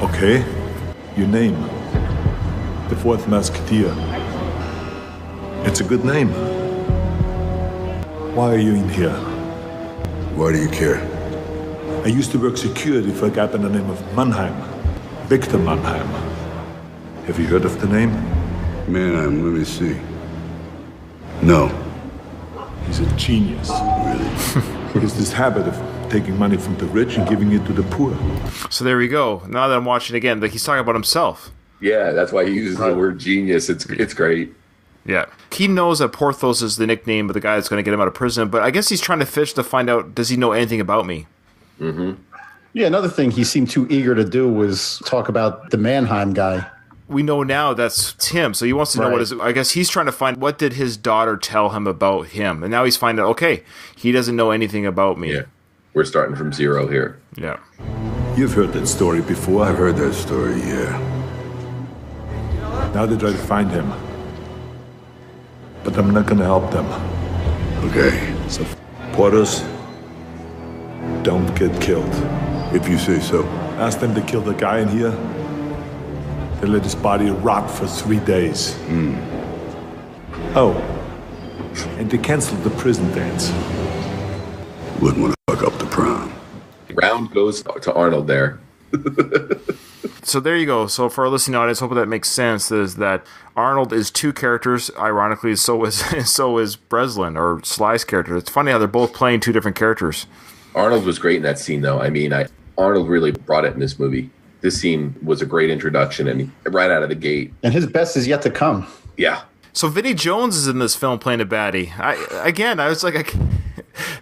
Okay. Your name. The Fourth Musketeer. It's a good name. Why are you in here? Why do you care? I used to work security for a guy by the name of Mannheim. Victor Mannheim. Have you heard of the name? Mannheim, let me see. No. He's a genius. Really? He has this habit of taking money from the rich and giving it to the poor. So there we go. Now that I'm watching again, like, he's talking about himself. Yeah, that's why he uses the word genius. It's great. Yeah. He knows that Porthos is the nickname of the guy that's going to get him out of prison, but I guess he's trying to fish to find out, does he know anything about me? Mm-hmm. Yeah, another thing he seemed too eager to do was talk about the Mannheim guy. We know now that's him, so he wants to know what is. I guess he's trying to find, what did his daughter tell him about him? And now he's finding out, okay, he doesn't know anything about me. Yeah. We're starting from zero here. Yeah. You've heard that story before. I've heard that story, yeah. Now they try to find him. But I'm not gonna help them. Okay. So, Porters, don't get killed. If you say so. Ask them to kill the guy in here. They let his body rot for 3 days. Oh, and they canceled the prison dance. Wouldn't want to fuck up the prom. Round goes to Arnold there. So there you go. So for our listening audience, hope that makes sense. Is that Arnold is two characters. Ironically, so is Breslin, or Sly's character. It's funny how they're both playing two different characters. Arnold was great in that scene, though. I mean, Arnold really brought it in this movie. This scene was a great introduction, and right out of the gate. And his best is yet to come. Yeah. So Vinnie Jones is in this film playing a baddie. I was like,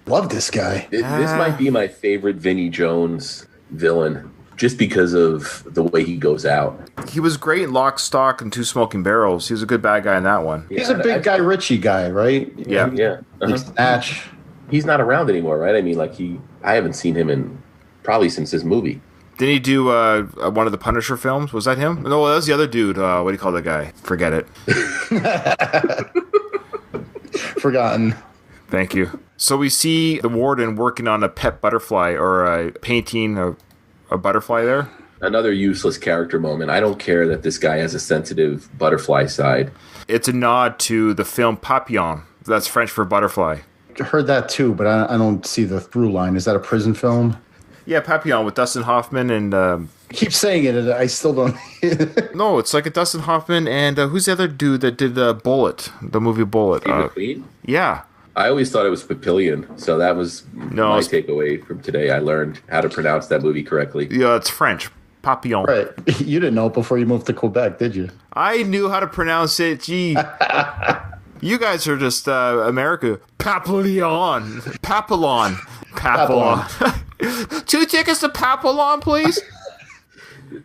love this guy. This might be my favorite Vinnie Jones villain, just because of the way he goes out. He was great in Lock, Stock, and Two Smoking Barrels. He was a good bad guy in that one. He's a big Guy Ritchie guy, right? Yeah. Yeah. Uh-huh. Snatch. He's not around anymore, right? I mean, I haven't seen him in probably since this movie. Didn't he do one of the Punisher films? Was that him? No, that was the other dude. What do you call that guy? Forget it. Forgotten. Thank you. So we see the warden working on a pet butterfly, or painting a butterfly there. Another useless character moment. I don't care that this guy has a sensitive butterfly side. It's a nod to the film Papillon. That's French for butterfly. heard that too, but I don't see the through line. Is that a prison film? Yeah, Papillon with Dustin Hoffman and... keep saying it, and I still don't... No, it's like a Dustin Hoffman and who's the other dude that did Bullet, the movie Bullet? Steve McQueen? Yeah. I always thought it was Papillion, so that was my takeaway from today. I learned how to pronounce that movie correctly. Yeah, it's French. Papillon. Right. You didn't know it before you moved to Quebec, did you? I knew how to pronounce it. Gee. You guys are just America. Papillon. Papillon. Papillon. 2 tickets to Papillon, please.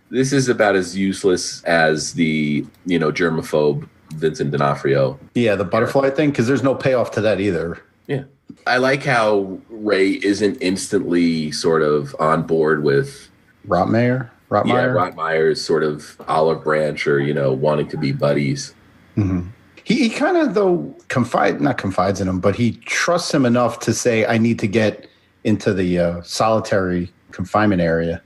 This is about as useless as the, germaphobe Vincent D'Onofrio. Yeah, the butterfly thing, because there's no payoff to that either. Yeah. I like how Ray isn't instantly sort of on board with... Rotmeyer? Yeah, Rotmeyer's sort of olive branch or, wanting to be buddies. Mm-hmm. He kind of, though, not confides in him, but he trusts him enough to say, I need to get into the solitary confinement area.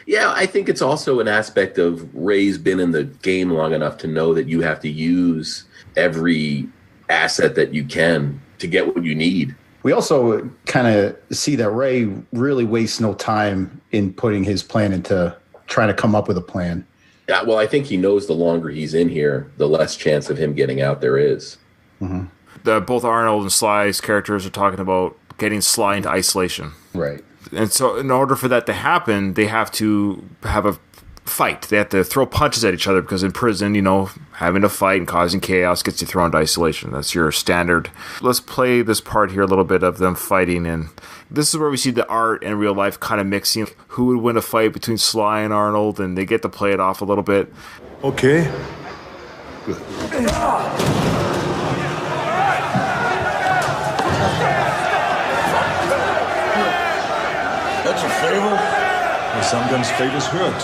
Yeah, I think it's also an aspect of Ray's been in the game long enough to know that you have to use every asset that you can to get what you need. We also kind of see that Ray really wastes no time in putting his plan into trying to come up with a plan. Yeah, well, I think he knows the longer he's in here, the less chance of him getting out there is. Mm-hmm. Both Arnold and Sly's characters are talking about getting Sly into isolation. Right. And so in order for that to happen, they have to have a fight. They have to throw punches at each other because in prison, having a fight and causing chaos gets you thrown into isolation. That's your standard. Let's play this part here a little bit of them fighting. And this is where we see the art and real life kind of mixing. Who would win a fight between Sly and Arnold? And they get to play it off a little bit. Okay. Good. That's a favor? Well, sometimes favors hurt.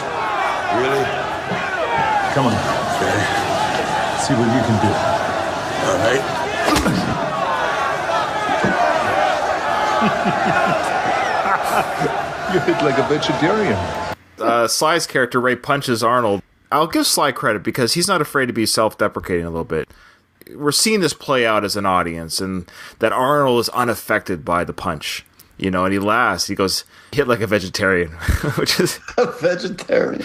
Really? Come on. Okay. See what you can do. All right. You hit like a vegetarian. Sly's character, Ray, punches Arnold. I'll give Sly credit because he's not afraid to be self-deprecating a little bit. We're seeing this play out as an audience, and that Arnold is unaffected by the punch. And he laughs. He goes, hit like a vegetarian, which is... A vegetarian.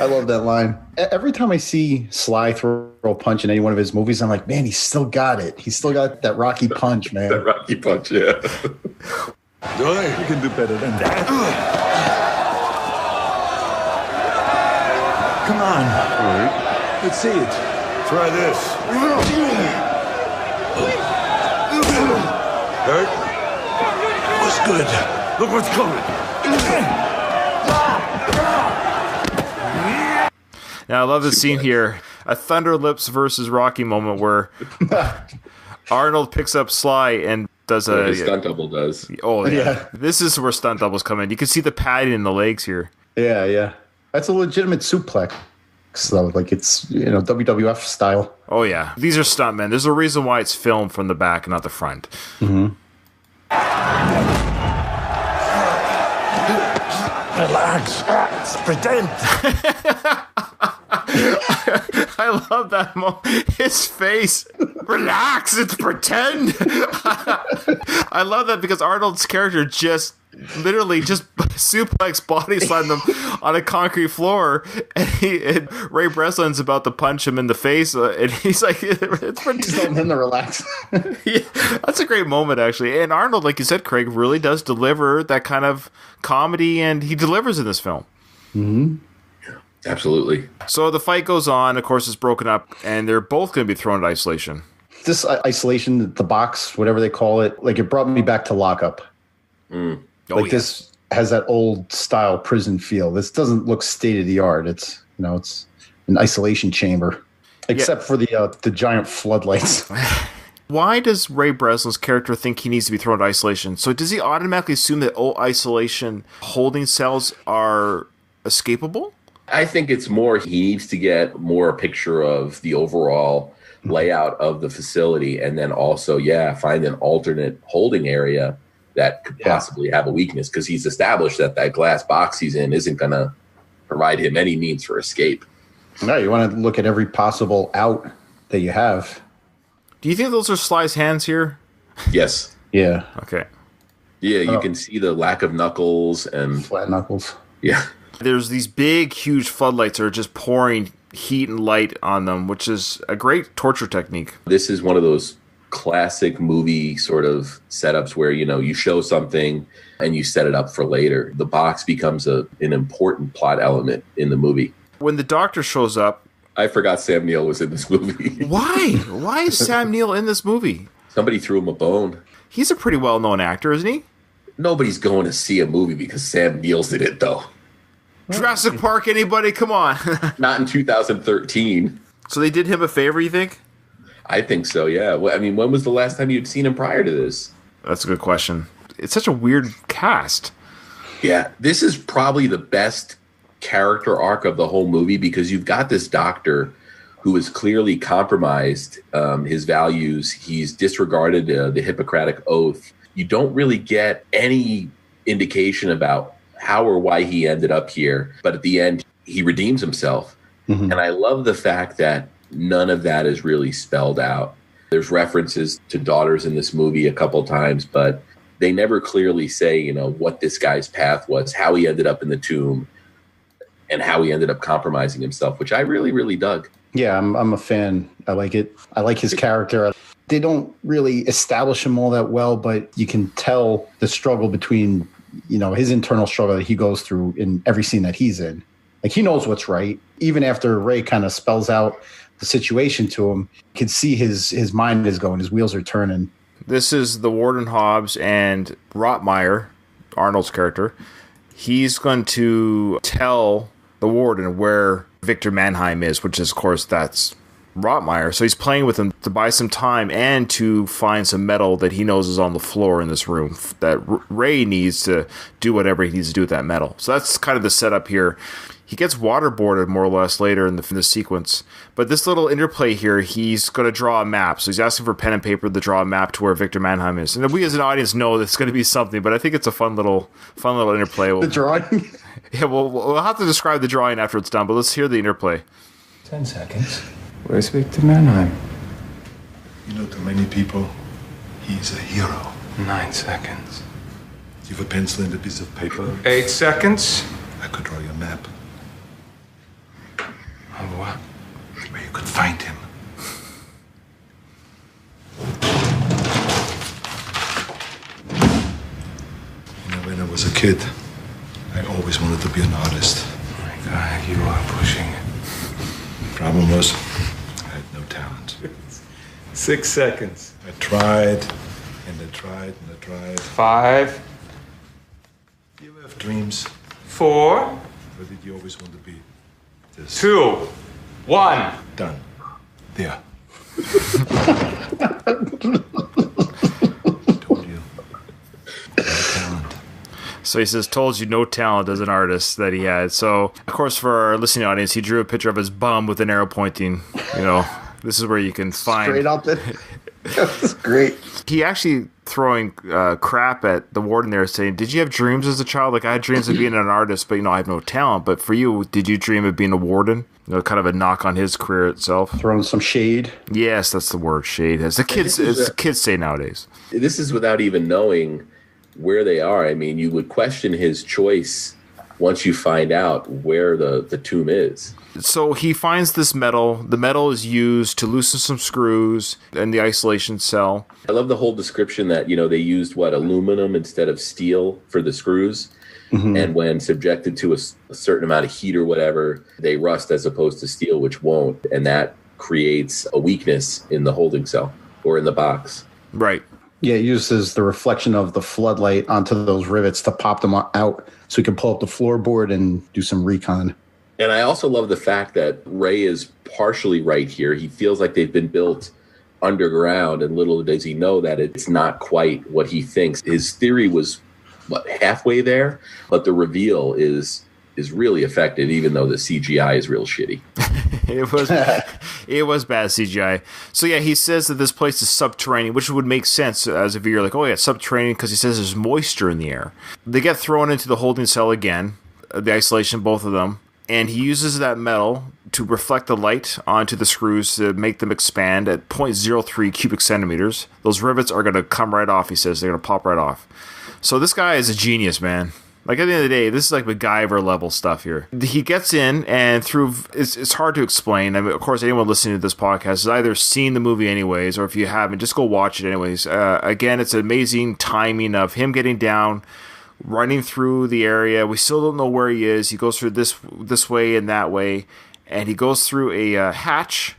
I love that line. Every time I see Sly throw a punch in any one of his movies, I'm like, man, he's still got it. He's still got that Rocky punch, man. That Rocky punch, yeah. You can do better than that. Come on. All right. Let's see it. Try this. Hurt? What's good? Look what's coming. Now, I love the scene here. A Thunder Lips versus Rocky moment where Arnold picks up Sly and does a... His stunt double does. Oh, yeah. This is where stunt doubles come in. You can see the padding in the legs here. Yeah. That's a legitimate suplex, though. Like, it's, WWF style. Oh, yeah. These are stuntmen. There's a reason why it's filmed from the back and not the front. Mm-hmm. Relax. Pretend. I love that moment. His face. Relax. It's pretend. I love that because Arnold's character just suplex body slam them on a concrete floor, and Ray Breslin's about to punch him in the face, and he's like, "It's pretend." He's letting him to relax. Yeah, that's a great moment, actually. And Arnold, like you said, Craig, really does deliver that kind of comedy, and he delivers in this film. Mm-hmm. Absolutely. So the fight goes on. Of course, it's broken up, and they're both going to be thrown into isolation. This isolation, the box, whatever they call it, like, it brought me back to Lockup. Mm. This has that old style prison feel. This doesn't look state of the art. It's it's an isolation chamber, except for the giant floodlights. Why does Ray Breslin's character think he needs to be thrown into isolation? So does he automatically assume that all isolation holding cells are escapable? I think it's more he needs to get more a picture of the overall layout of the facility, and then also, find an alternate holding area that could possibly have a weakness, because he's established that glass box he's in isn't going to provide him any means for escape. No, you want to look at every possible out that you have. Do you think those are Sly's hands here? Yes. Yeah. Okay. Yeah, you can see the lack of knuckles and flat knuckles. Yeah. There's these big, huge floodlights that are just pouring heat and light on them, which is a great torture technique. This is one of those classic movie sort of setups where, you show something and you set it up for later. The box becomes an important plot element in the movie. When the doctor shows up... I forgot Sam Neill was in this movie. Why? Why is Sam Neill in this movie? Somebody threw him a bone. He's a pretty well-known actor, isn't he? Nobody's going to see a movie because Sam Neill's in it, though. Jurassic Park, anybody? Come on. Not in 2013. So they did him a favor, you think? I think so, yeah. I mean, when was the last time you'd seen him prior to this? That's a good question. It's such a weird cast. Yeah, this is probably the best character arc of the whole movie because you've got this doctor who is clearly compromised his values. He's disregarded the Hippocratic Oath. You don't really get any indication about how or why he ended up here. But at the end, he redeems himself. Mm-hmm. And I love the fact that none of that is really spelled out. There's references to daughters in this movie a couple times, but they never clearly say, what this guy's path was, how he ended up in the tomb, and how he ended up compromising himself, which I really, really dug. Yeah, I'm a fan. I like it. I like his character. They don't really establish him all that well, but you can tell the struggle between, his internal struggle that he goes through in every scene that he's in. Like, he knows what's right. Even after Ray kind of spells out the situation to him, you can see his mind is going, his wheels are turning. This is the Warden Hobbs and Rotmeyer, Arnold's character. He's going to tell the Warden where Victor Mannheim is, which is, of course, that's Rotmeyer. So he's playing with him to buy some time and to find some metal that he knows is on the floor in this room that Ray needs to do whatever he needs to do with that metal. So that's kind of the setup here. He gets waterboarded more or less later in the sequence. But this little interplay here, he's going to draw a map. So he's asking for pen and paper to draw a map to where Victor Mannheim is. And we as an audience know there's going to be something, but I think it's a fun little interplay. The drawing? Yeah, we'll have to describe the drawing after it's done, but let's hear the interplay. 10 seconds. Where's Victor Mannheim? To many people, he's a hero. 9 seconds. You have a pencil and a piece of paper? 8 seconds. I could draw you a map. Of what? Where you could find him. When I was a kid, I always wanted to be an artist. Oh my God, you are pushing it. The problem was, I had no talent. 6 seconds. I tried, and I tried, and I tried. 5. You have dreams. 4. Where did you always want to be? This. 2. 1. Done. There. Told you. No talent. So he says, told you no talent as an artist that he had. So, of course, for our listening audience, he drew a picture of his bum with an arrow pointing. This is where you can find... Straight up it. That's great. He actually throwing crap at the Warden there, saying, did you have dreams as a child? Like, I had dreams of being an artist, but, I have no talent. But for you, did you dream of being a Warden? Kind of a knock on his career itself. Throwing some shade. Yes, that's the word, shade. As the kids say nowadays. This is without even knowing where they are. I mean, you would question his choice once you find out where the tomb is. So he finds this metal. The metal is used to loosen some screws in the isolation cell. I love the whole description that, they used, aluminum instead of steel for the screws. Mm-hmm. And when subjected to a certain amount of heat or whatever, they rust as opposed to steel, which won't. And that creates a weakness in the holding cell or in the box. Right. Yeah, it uses the reflection of the floodlight onto those rivets to pop them out so he can pull up the floorboard and do some recon. And I also love the fact that Ray is partially right here. He feels like they've been built underground, and little does he know that it's not quite what he thinks. His theory was halfway there, but the reveal is really effective, even though the CGI is real shitty. It was bad CGI. So yeah, he says that this place is subterranean, which would make sense as if you're like, oh yeah, subterranean, because he says there's moisture in the air. They get thrown into the holding cell again, the isolation, both of them. and he uses that metal to reflect the light onto the screws to make them expand at 0.03 cubic centimeters. Those rivets are going to come right off, he says. They're going to pop right off. So this guy is a genius, man. Like, at the end of the day, this is like MacGyver level stuff here. He gets in, and it's hard to explain. I mean, of course, anyone listening to this podcast has either seen the movie anyways, or if you haven't, just go watch it anyways. Again, it's amazing timing of him getting down, running through the area. We still don't know where he is. He goes through this way and that way, and he goes through a hatch.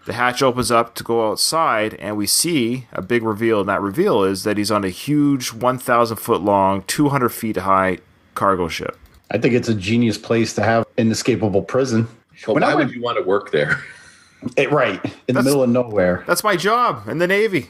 The hatch opens up to go outside, and we see a big reveal, and that reveal is that he's on a huge 1,000-foot long, 200 feet high cargo ship. I think it's a genius place to have an inescapable prison. Well, why would you want to work there? Right, in the middle of nowhere. That's my job in the Navy.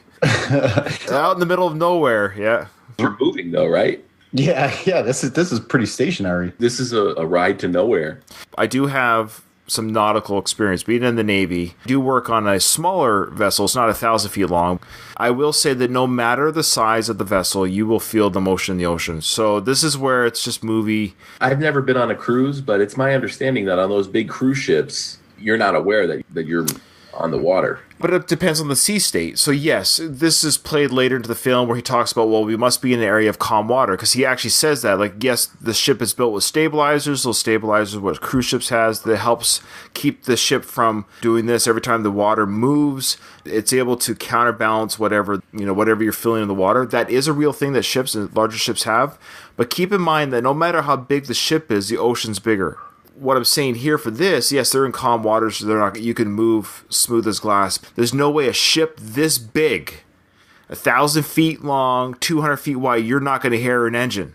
Out in the middle of nowhere, yeah. You're moving, though, right? Yeah, this is pretty stationary. This is a ride to nowhere. I do have some nautical experience being in the Navy. I do work on a smaller vessel. It's not 1,000 feet long. I will say that no matter the size of the vessel, you will feel the motion in the ocean. So this is where it's just movie. I've never been on a cruise, but it's my understanding that on those big cruise ships, you're not aware that you're on the water. But it depends on the sea state. So yes, this is played later into the film where he talks about, well, we must be in an area of calm water, because he actually says that, like, yes, the ship is built with stabilizers. Those stabilizers, what cruise ships has, that helps keep the ship from doing this every time the water moves. It's able to counterbalance whatever you're feeling in the water. That is a real thing that ships and larger ships have. But keep in mind that no matter how big the ship is, the ocean's bigger. What I'm saying here for this, yes, they're in calm waters. So you can move smooth as glass. There's no way a ship this big, 1,000 feet long, 200 feet wide, you're not going to hear an engine.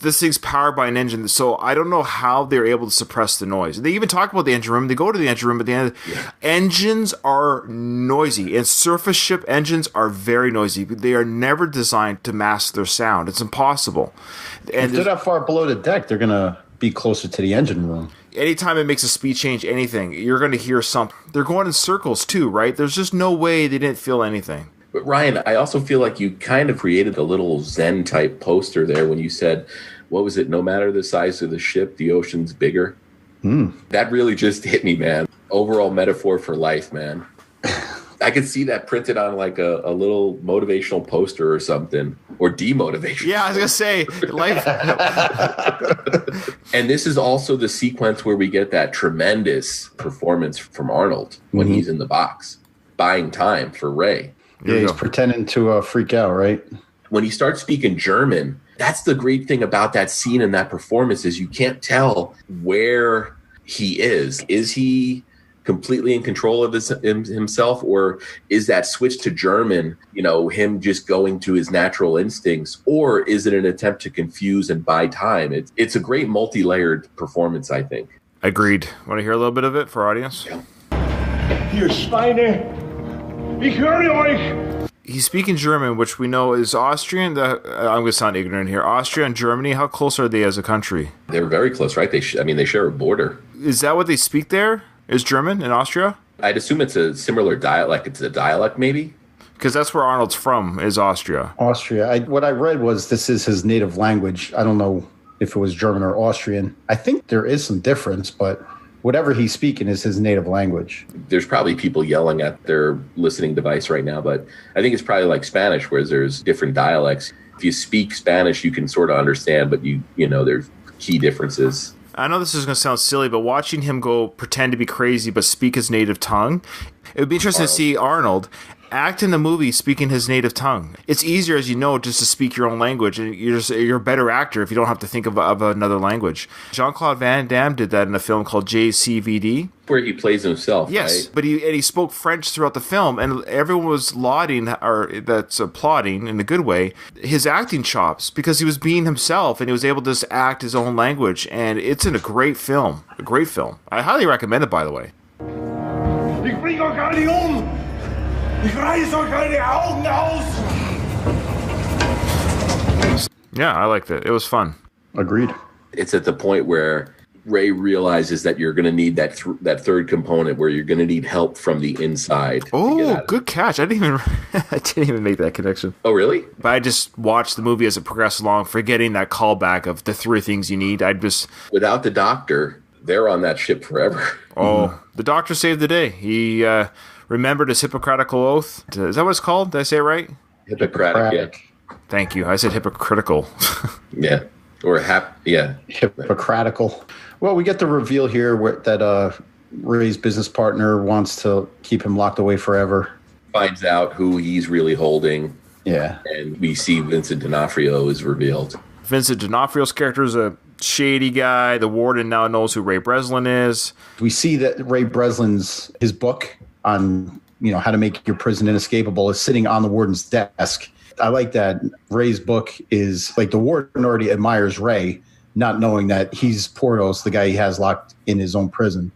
This thing's powered by an engine, so I don't know how they're able to suppress the noise. They even talk about the engine room. They go to the engine room at the end. Engines are noisy, and surface ship engines are very noisy. They are never designed to mask their sound. It's impossible. And if they're that far below the deck, they're going to be closer to the engine room. Anytime it makes a speed change, anything, you're going to hear something. They're going in circles too, right? There's just no way they didn't feel anything. But Ryan, I also feel like you kind of created a little Zen type poster there when you said, what was it? No matter the size of the ship, the ocean's bigger. That really just hit me, man. Overall metaphor for life, man. I could see that printed on like a little motivational poster or something, or demotivation. Yeah, I was gonna say life. And this is also the sequence where we get that tremendous performance from Arnold when he's in the box, buying time for Ray. Yeah, he's pretending to freak out, right? When he starts speaking German, that's the great thing about that scene and that performance is you can't tell where he is. Is he completely in control of himself, or is that switch to German, him just going to his natural instincts, or is it an attempt to confuse and buy time? It's a great multi-layered performance, I think. Agreed. Want to hear a little bit of it for our audience? Yeah. Ihr Schweine, ich höre euch. He's speaking German, which we know is Austrian. I'm going to sound ignorant here. Austria and Germany, how close are they as a country? They're very close, right? They share a border. Is that what they speak there? Is German in Austria? I'd assume it's a similar dialect. It's a dialect, maybe? Because that's where Arnold's from, is Austria. Austria. What I read was this is his native language. I don't know if it was German or Austrian. I think there is some difference, but whatever he's speaking is his native language. There's probably people yelling at their listening device right now, but I think it's probably like Spanish, where there's different dialects. If you speak Spanish, you can sort of understand, but there's key differences. I know this is going to sound silly, but watching him go pretend to be crazy but speak his native tongue, it would be interesting to see Arnold act in the movie speaking his native tongue. It's easier, as you know, just to speak your own language, and you're a better actor if you don't have to think of another language. Jean-Claude Van Damme did that in a film called JCVD, where he plays himself. Yes, right? but he spoke French throughout the film, and everyone was lauding, or that's applauding in a good way, his acting chops, because he was being himself and he was able to just act his own language, and it's in a great film. I highly recommend it, by the way. Ich bring euch alle um! Ich reiß euch alle Augen aus! Yeah, I liked it. It was fun. Agreed. It's at the point where Ray realizes that you're going to need that third component, where you're going to need help from the inside. Oh, good catch. I didn't even make that connection. Oh, really? But I just watched the movie as it progressed along, forgetting that callback of the three things you need. Without the doctor, they're on that ship forever. Oh, the Doctor saved the day. He remembered his Hippocratical oath. Is that what it's called? Did I say it right? Hippocratic, yeah. Thank you. I said hypocritical. Yeah. Or Hippocratical. Well, we get the reveal here that Ray's business partner wants to keep him locked away forever. Finds out who he's really holding. Yeah. And we see Vincent D'Onofrio is revealed. Vincent D'Onofrio's character is a shady guy. The warden now knows who Ray Breslin is. We see that Ray Breslin's his book on how to make your prison inescapable is sitting on the warden's desk. I like that Ray's book is like the warden already admires Ray, not knowing that he's Portos, the guy he has locked in his own prison.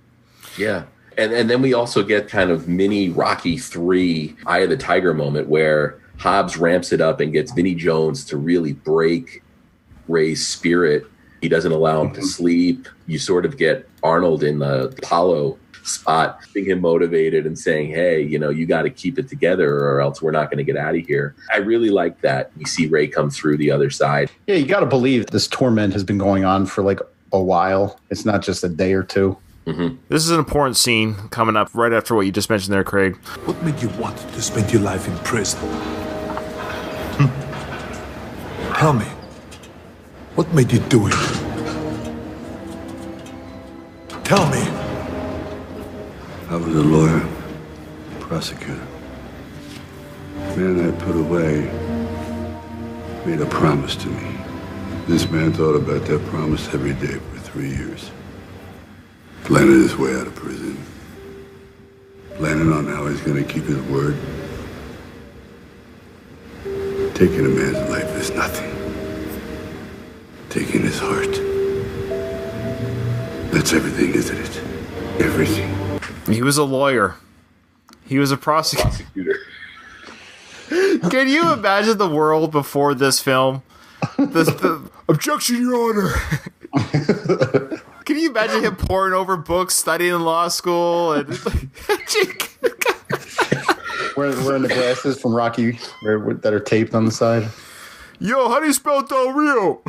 Yeah. And then we also get kind of mini Rocky 3 Eye of the Tiger moment where Hobbs ramps it up and gets Vinnie Jones to really break Ray's spirit. He doesn't allow him to sleep. You sort of get Arnold in the Apollo spot, getting him motivated and saying, hey, you got to keep it together or else we're not going to get out of here. I really like that. We see Ray come through the other side. Yeah, you got to believe this torment has been going on for like a while. It's not just a day or two. Mm-hmm. This is an important scene coming up right after what you just mentioned there, Craig. What made you want to spend your life in prison? Tell me. What made you do it? Tell me. I was a lawyer, prosecutor. Man I put away made a promise to me. This man thought about that promise every day for 3 years. Planning his way out of prison. Planning on how he's going to keep his word. Taking a man's life is nothing. Taking his heart. That's everything, isn't it? Everything. He was a lawyer. He was a prosecutor. Can you imagine the world before this film? Objection, Your Honor. Can you imagine him poring over books, studying in law school, and wearing the glasses from Rocky that are taped on the side? Yo, how do you spell Del Rio?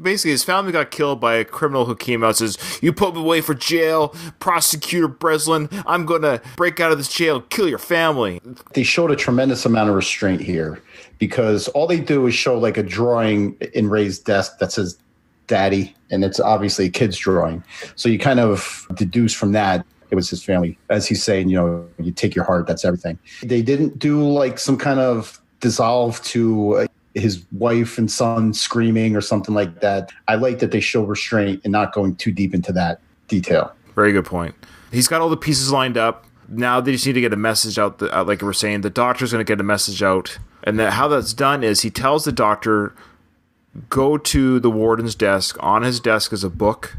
Basically, his family got killed by a criminal who came out and says, you put me away for jail, Prosecutor Breslin, I'm going to break out of this jail and kill your family. They showed a tremendous amount of restraint here because all they do is show like a drawing in Ray's desk that says Daddy, and it's obviously a kid's drawing. So you kind of deduce from that it was his family. As he's saying, you take your heart, that's everything. They didn't do like some kind of dissolve to his wife and son screaming or something like that. I like that they show restraint and not going too deep into that detail. Very good point. He's got all the pieces lined up. Now they just need to get a message out. Like we were saying, the doctor's going to get a message out. And how that's done is he tells the doctor, go to the warden's desk. On his desk is a book.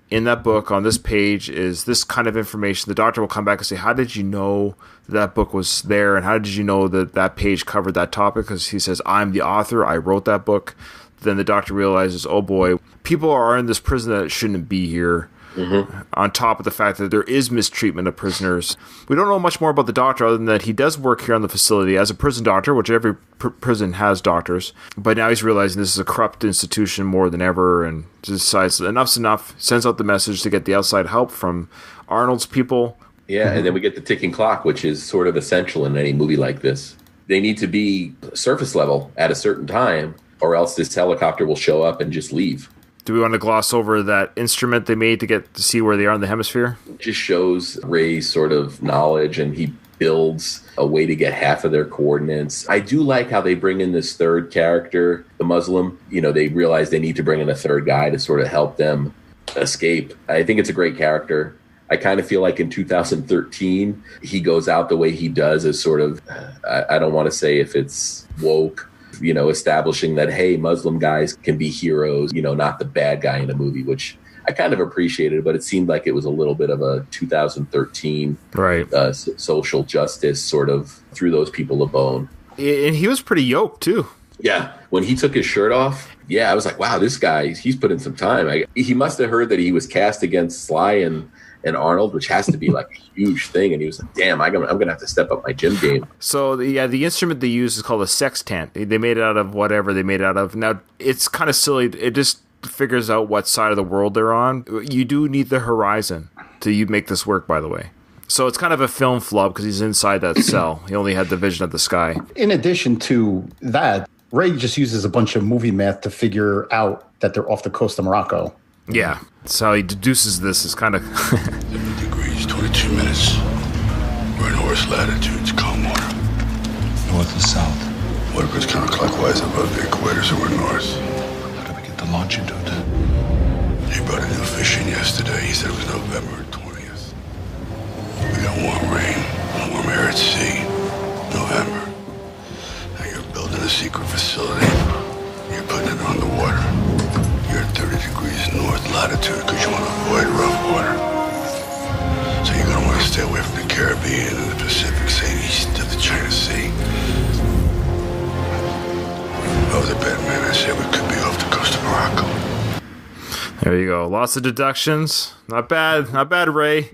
In that book, on this page, is this kind of information. The doctor will come back and say, how did you know that book was there? And how did you know that page covered that topic? Because he says, I'm the author. I wrote that book. Then the doctor realizes, oh boy, people are in this prison that shouldn't be here. Mm-hmm. On top of the fact that there is mistreatment of prisoners. We don't know much more about the doctor other than that he does work here on the facility as a prison doctor, which every prison has doctors. But now he's realizing this is a corrupt institution more than ever and decides enough's enough, sends out the message to get the outside help from Arnold's people. Yeah, and then we get the ticking clock, which is sort of essential in any movie like this. They need to be surface level at a certain time, or else this helicopter will show up and just leave. Do we want to gloss over that instrument they made to get to see where they are in the hemisphere? It just shows Ray's sort of knowledge, and he builds a way to get half of their coordinates. I do like how they bring in this third character, the Muslim. They realize they need to bring in a third guy to sort of help them escape. I think it's a great character. I kind of feel like in 2013, he goes out the way he does as sort of, I don't want to say if it's woke, establishing that, hey, Muslim guys can be heroes, not the bad guy in a movie, which I kind of appreciated, but it seemed like it was a little bit of a 2013 social justice sort of threw those people a bone. And he was pretty yoked, too. Yeah. When he took his shirt off, I was like, wow, this guy, he's put in some time. He must have heard that he was cast against Sly and Arnold, which has to be like a huge thing. And he was like, damn, I'm going to have to step up my gym game. So, the instrument they use is called a sextant. They made it out of whatever they made it out of. Now, it's kind of silly. It just figures out what side of the world they're on. You do need the horizon to make this work, by the way. So it's kind of a film flub because he's inside that cell. He only had the vision of the sky. In addition to that, Ray just uses a bunch of movie math to figure out that they're off the coast of Morocco. Yeah, that's how he deduces this. Is kind of 70 degrees, 22 minutes. We're in horse latitudes, calm water. North or south? Water goes counterclockwise above the equator, so we're north. How do we get the longitude? He brought a new fish in yesterday. He said it was November 20th. We got warm rain, warm air at sea. November. Now you're building a secret facility. You're putting it on the water. You're at 30 degrees north latitude because you want to avoid rough water. So you're going to want to stay away from the Caribbean and the Pacific, say east of the China Sea. If I was a bad man, I'd say we could be off the coast of Morocco. There you go. Lots of deductions. Not bad. Not bad, Ray.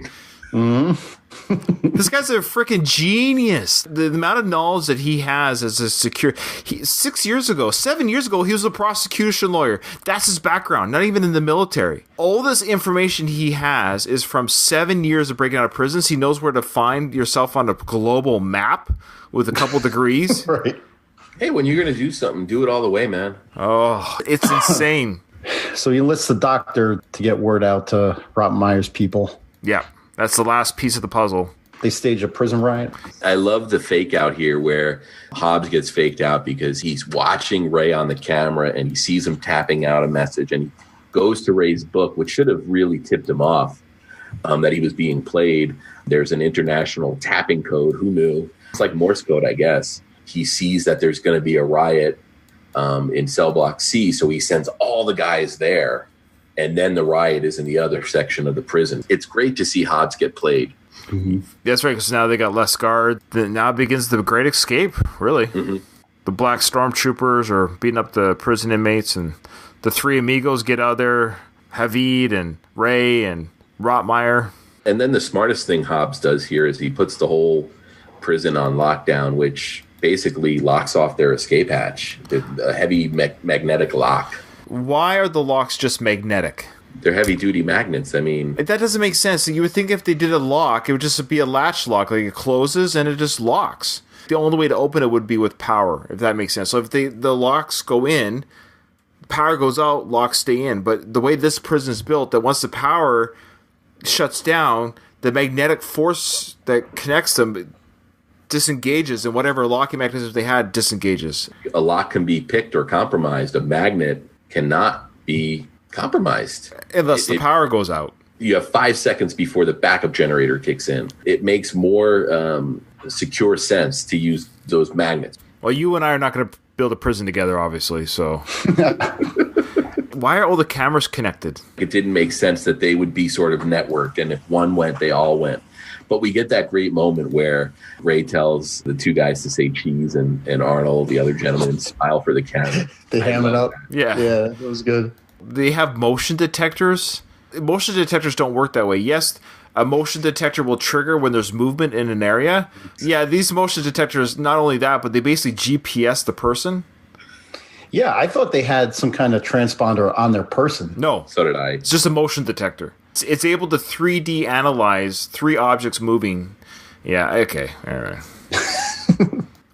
This guy's a freaking genius. The amount of knowledge that he has as a 7 years ago, he was a prosecution lawyer. That's his background, not even in the military. All this information he has is from 7 years of breaking out of prisons. He knows where to find yourself on a global map with a couple degrees. Right. Hey, when you're going to do something, do it all the way, man. Oh, it's insane. So he enlists the doctor to get word out to Rottenmeier's people. Yeah, that's the last piece of the puzzle. They stage a prison riot. I love the fake out here where Hobbs gets faked out because he's watching Ray on the camera and he sees him tapping out a message and he goes to Ray's book, which should have really tipped him off that he was being played. There's an international tapping code. Who knew? It's like Morse code, I guess. He sees that there's going to be a riot in cell block C, so he sends all the guys there, and then the riot is in the other section of the prison. It's great to see Hobbs get played. Mm-hmm. That's right, because now they got less guard. Now begins the great escape, really. Mm-hmm. The black stormtroopers are beating up the prison inmates, and the three amigos get out there, Havid and Ray and Rottmeier. And then the smartest thing Hobbs does here is he puts the whole prison on lockdown, which basically locks off their escape hatch, a heavy magnetic lock. Why are the locks just magnetic? They're heavy-duty magnets. I mean, that doesn't make sense. You would think if they did a lock, it would just be a latch lock, like it closes and it just locks. The only way to open it would be with power, if that makes sense. So if the locks go in, power goes out, locks stay in. But the way this prison is built, that once the power shuts down, the magnetic force that connects them disengages, and whatever locking mechanisms they had disengages. A lock can be picked or compromised. A magnet cannot be compromised unless the power goes out. You have 5 seconds before the backup generator kicks in. It makes more secure sense to use those magnets. Well, you and I are not going to build a prison together, obviously, so why are all the cameras connected? It didn't make sense that they would be sort of networked, and if one went, they all went. But we get that great moment where Ray tells the two guys to say cheese, and Arnold, the other gentleman, smile for the camera. They ham it up. Yeah. Yeah, it was good. They have motion detectors. Motion detectors don't work that way. Yes, a motion detector will trigger when there's movement in an area. Yeah, these motion detectors, not only that, but they basically GPS the person. Yeah, I thought they had some kind of transponder on their person. No. So did I. It's just a motion detector. It's able to 3D analyze 3 objects moving. Yeah, okay. All right.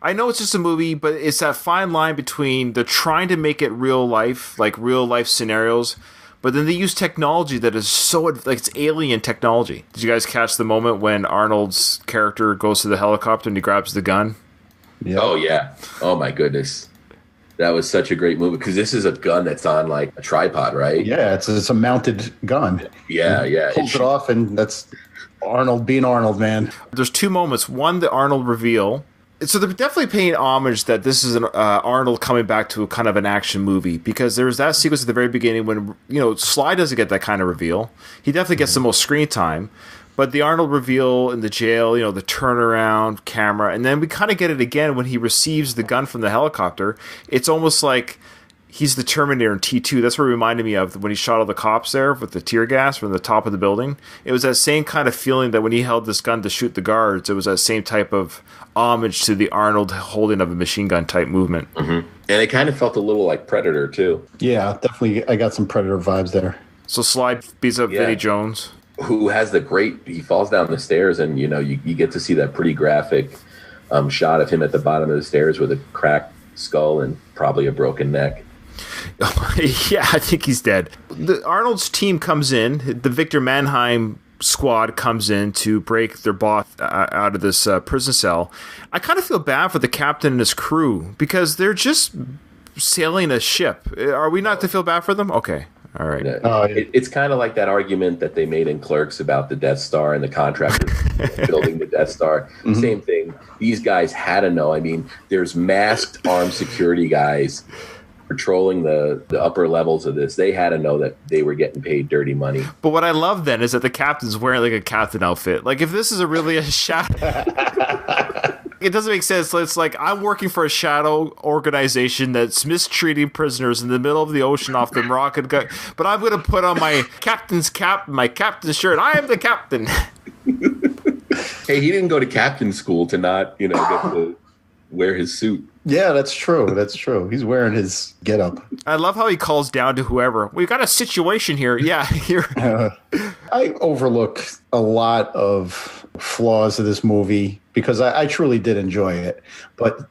I know it's just a movie, but it's that fine line between they're trying to make it real life, like real life scenarios, but then they use technology that is so, like, it's alien technology. Did you guys catch the moment when Arnold's character goes to the helicopter and he grabs the gun? Yep. Oh, yeah. Oh, my goodness. That was such a great movie because this is a gun that's on like a tripod, right? Yeah, it's a mounted gun. Yeah, yeah. Pulls it off, and that's Arnold being Arnold, man. There's 2 moments. One, the Arnold reveal. So they're definitely paying homage that this is an Arnold coming back to a kind of an action movie, because there's that sequence at the very beginning when, you know, Sly doesn't get that kind of reveal. He definitely gets the most screen time. But the Arnold reveal in the jail, you know, the turnaround camera, and then we kind of get it again when he receives the gun from the helicopter. It's almost like he's the Terminator in T2. That's what it reminded me of when he shot all the cops there with the tear gas from the top of the building. It was that same kind of feeling that when he held this gun to shoot the guards, it was that same type of homage to the Arnold holding of a machine gun type movement. Mm-hmm. And it kind of felt a little like Predator, too. Yeah, definitely. I got some Predator vibes there. So Sly beats up Vinnie Jones. Who has he falls down the stairs, and, you get to see that pretty graphic shot of him at the bottom of the stairs with a cracked skull and probably a broken neck. Yeah, I think he's dead. Arnold's team comes in. The Victor Mannheim squad comes in to break their boss out of this prison cell. I kind of feel bad for the captain and his crew because they're just sailing a ship. Are we not to feel bad for them? Okay. All right. It's kind of like that argument that they made in Clerks about the Death Star and the contractors building the Death Star. Mm-hmm. Same thing. These guys had to know. I mean, there's masked armed security guys patrolling the upper levels of this. They had to know that they were getting paid dirty money. But what I love then is that the captain's wearing like a captain outfit. Like if this is really a shadow, it doesn't make sense. It's like I'm working for a shadow organization that's mistreating prisoners in the middle of the ocean off the Moroccan gut. But I'm going to put on my captain's cap, my captain's shirt. I am the captain. Hey, he didn't go to captain school to not, get to wear his suit. Yeah, that's true. That's true. He's wearing his getup. I love how he calls down to whoever. We've got a situation here. Yeah, here. I overlook a lot of flaws of this movie because I truly did enjoy it. But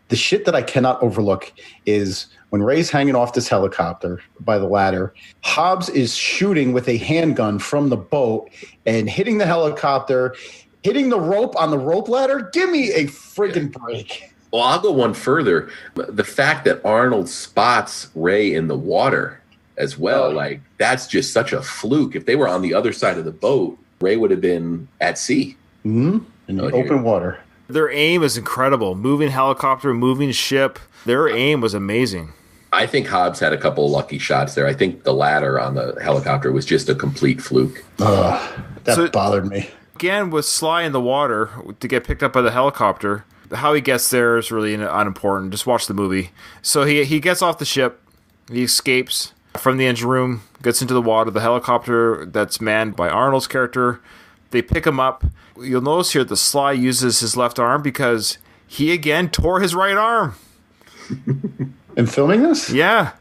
the shit that I cannot overlook is when Ray's hanging off this helicopter by the ladder, Hobbs is shooting with a handgun from the boat and hitting the helicopter, hitting the rope on the rope ladder. Give me a friggin' break. Well, I'll go one further. The fact that Arnold spots Ray in the water as well, like that's just such a fluke. If they were on the other side of the boat, Ray would have been at sea. Mm-hmm. In the open water. Their aim is incredible. Moving helicopter, moving ship. Their aim was amazing. I think Hobbs had a couple of lucky shots there. I think the ladder on the helicopter was just a complete fluke. That bothered me. Again, with Sly in the water to get picked up by the helicopter, how he gets there is really unimportant. Just watch the movie. So he gets off the ship. He escapes from the engine room, gets into the water. The helicopter that's manned by Arnold's character, they pick him up. You'll notice here that Sly uses his left arm because he again tore his right arm. In filming this? Yeah.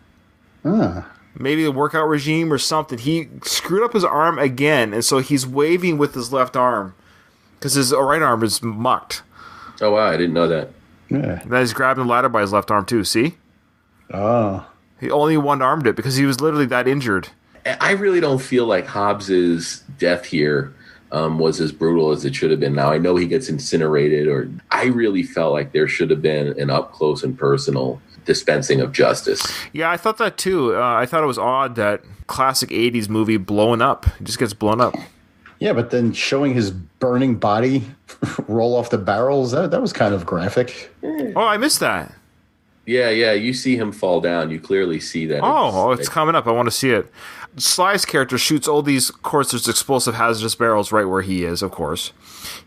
Maybe a workout regime or something. He screwed up his arm again, and so he's waving with his left arm because his right arm is mucked. Oh, wow. I didn't know that. Yeah. And then he's grabbing the ladder by his left arm, too. See? Oh. He only one-armed it because he was literally that injured. I really don't feel like Hobbs's death here was as brutal as it should have been. Now, I know he gets incinerated, or I really felt like there should have been an up-close and personal dispensing of justice. Yeah, I thought that, too. I thought it was odd that classic 80s movie blowing up. It just gets blown up. Yeah, but then showing his burning body roll off the barrels, that was kind of graphic. Oh, I missed that. Yeah, you see him fall down. You clearly see that. It's coming up. I want to see it. Sly's character shoots all these, of course, there's explosive hazardous barrels right where he is, of course.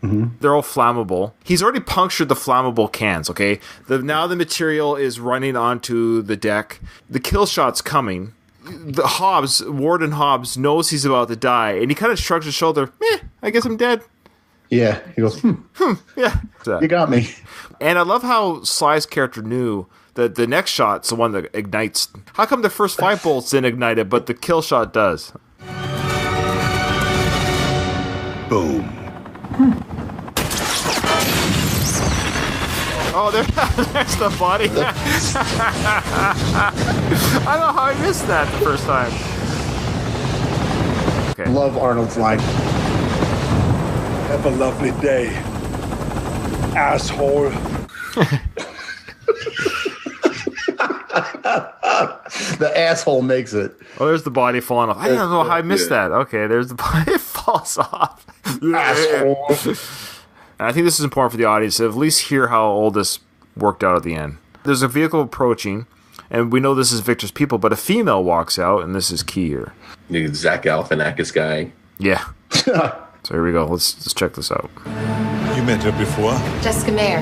Mm-hmm. They're all flammable. He's already punctured the flammable cans, okay? Now the material is running onto the deck. The kill shot's coming. Warden Hobbs knows he's about to die, and he kind of shrugs his shoulder. I guess I'm dead. Yeah, he goes, yeah. You got me. And I love how Sly's character knew that the next shot's the one that ignites. How come the first 5 bolts didn't ignite it, but the kill shot does? Boom. Oh, there's the body. I don't know how I missed that the first time. Okay. Love Arnold's line. Have a lovely day, asshole. The asshole makes it. Oh, there's the body falling off. I don't know how I missed that. Okay, there's the body. It falls off. Asshole. And I think this is important for the audience to at least hear how all this worked out at the end. There's a vehicle approaching, and we know this is Victor's people, but a female walks out, and this is key here. The Zach Galifianakis guy. Yeah. So here we go. Let's check this out. You met her before? Jessica Mayer.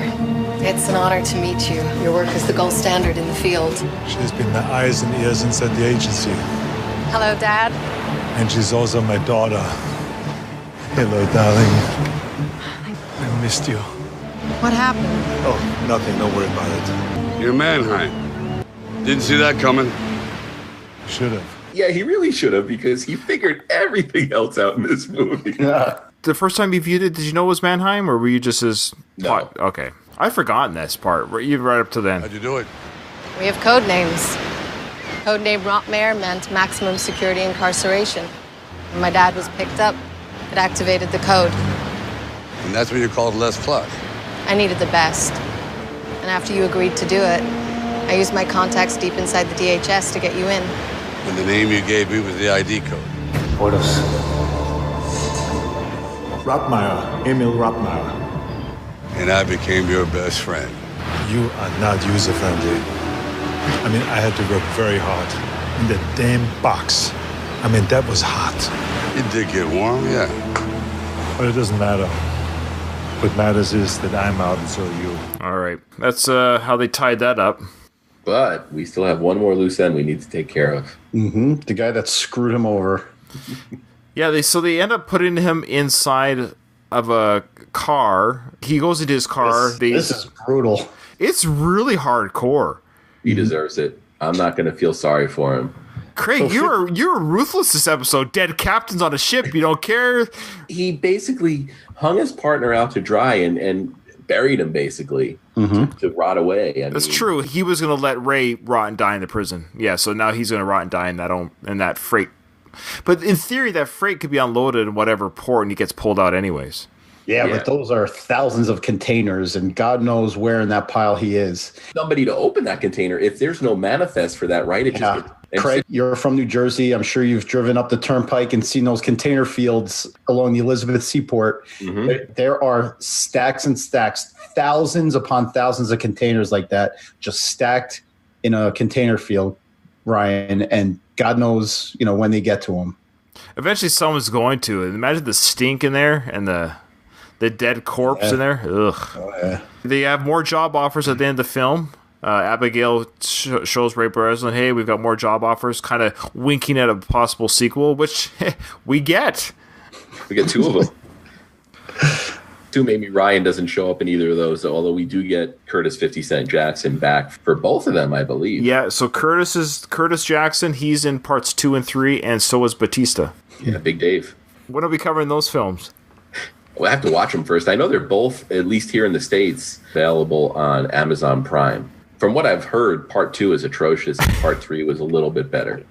It's an honor to meet you. Your work is the gold standard in the field. She's been my eyes and ears inside the agency. Hello, Dad. And she's also my daughter. Hello, darling. I missed you. What happened? Oh, nothing. Don't worry about it. You're Mannheim. Didn't see that coming. Should have. Yeah, he really should have, because he figured everything else out in this movie. Yeah. The first time you viewed it, did you know it was Mannheim, or were you just as... No. Okay. I've forgotten this part. Even right up to then. How'd you do it? We have code names. Codename Rotmare meant maximum security incarceration. When my dad was picked up, it activated the code. And that's when you called Les Clark. I needed the best. And after you agreed to do it, I used my contacts deep inside the DHS to get you in. And the name you gave me was the ID code. Orders. Rottmeier. Emil Rottmeier. And I became your best friend. You are not user-friendly. I mean, I had to work very hard. In that damn box. I mean, that was hot. It did get warm, yeah. But it doesn't matter. What matters is that I'm out and so are you. All right. That's how they tied that up. But we still have one more loose end we need to take care of. Mm-hmm. The guy that screwed him over. Yeah, they end up putting him inside of a car. He goes into his car. This is brutal. It's really hardcore. He deserves it. I'm not going to feel sorry for him. Craig, you're ruthless this episode. Dead captains on a ship. You don't care. He basically hung his partner out to dry and buried him, basically, to rot away. That's true. He was going to let Ray rot and die in the prison. Yeah, so now he's going to rot and die in that freight. But in theory, that freight could be unloaded in whatever port, and he gets pulled out anyways. Yeah, but those are thousands of containers, and God knows where in that pile he is. Somebody to open that container. If there's no manifest for that, right? Craig, you're from New Jersey. I'm sure you've driven up the turnpike and seen those container fields along the Elizabeth Seaport. Mm-hmm. There are stacks and stacks, thousands upon thousands of containers like that, just stacked in a container field, Ryan, and God knows, when they get to them. Eventually someone's going to. Imagine the stink in there and the dead corpse in there. Ugh. Oh, yeah. They have more job offers at the end of the film. Abigail shows Ray Breslin, hey, we've got more job offers, kind of winking at a possible sequel, which we get. We get two of them. Two, maybe Ryan doesn't show up in either of those, although we do get Curtis 50 Cent Jackson back for both of them, I believe. Yeah, so Curtis Jackson, he's in parts 2 and 3, and so is Batista. Yeah, Big Dave. When are we covering those films? Well, I have to watch them first. I know they're both, at least here in the States, available on Amazon Prime. From what I've heard, part 2 is atrocious, and part 3 was a little bit better.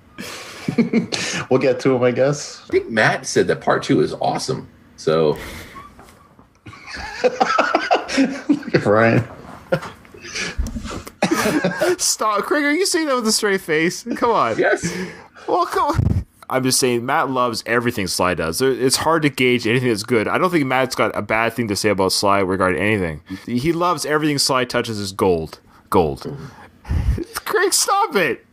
We'll get to them, I guess. I think Matt said that part 2 is awesome. So... Look at Ryan. Stop. Craig, are you saying that with a straight face? Come on. Yes. Well, come on. I'm just saying, Matt loves everything Sly does. It's hard to gauge anything that's good. I don't think Matt's got a bad thing to say about Sly regarding anything. He loves everything Sly touches is gold. Gold. Craig, stop it.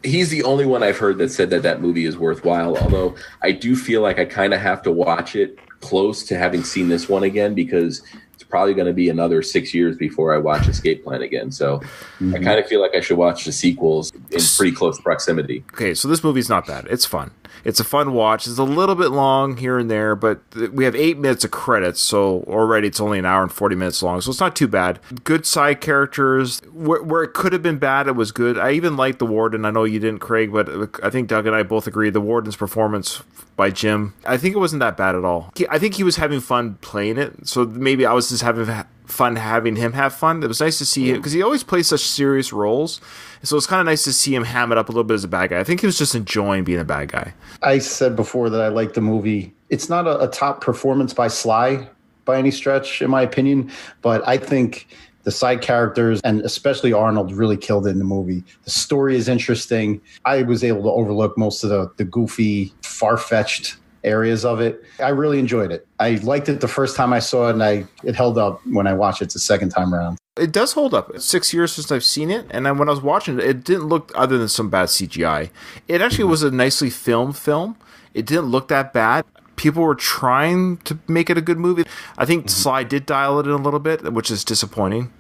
He's the only one I've heard that said that movie is worthwhile, although I do feel like I kind of have to watch it close to having seen this one again, because it's probably going to be another 6 years before I watch Escape Plan again. So I kind of feel like I should watch the sequels in pretty close proximity. Okay, so this movie's not bad. It's fun. It's a fun watch. It's a little bit long here and there, but we have 8 minutes of credits, so already it's only an hour and 40 minutes long, so it's not too bad. Good side characters. Where it could have been bad, it was good. I even liked the Warden. I know you didn't, Craig, but I think Doug and I both agree the Warden's performance by Jim, I think it wasn't that bad at all. I think he was having fun playing it, so maybe I was just having fun having him have fun. It was nice to see him, because he always plays such serious roles, so it's kind of nice to see him ham it up a little bit as a bad guy. I think he was just enjoying being a bad guy. I said before that I liked the movie. It's not a top performance by Sly by any stretch, in my opinion, but I think the side characters, and especially Arnold, really killed it in the movie. The story is interesting. I was able to overlook most of the goofy, far-fetched areas of it. I really enjoyed it. I liked it the first time I saw it, and it held up when I watched it the second time around. It does hold up. It's 6 years since I've seen it, and when I was watching it, it didn't look, other than some bad CGI, it actually was a nicely filmed film. It didn't look that bad. people were trying to make it a good movie. I think Sly did dial it in a little bit, which is disappointing.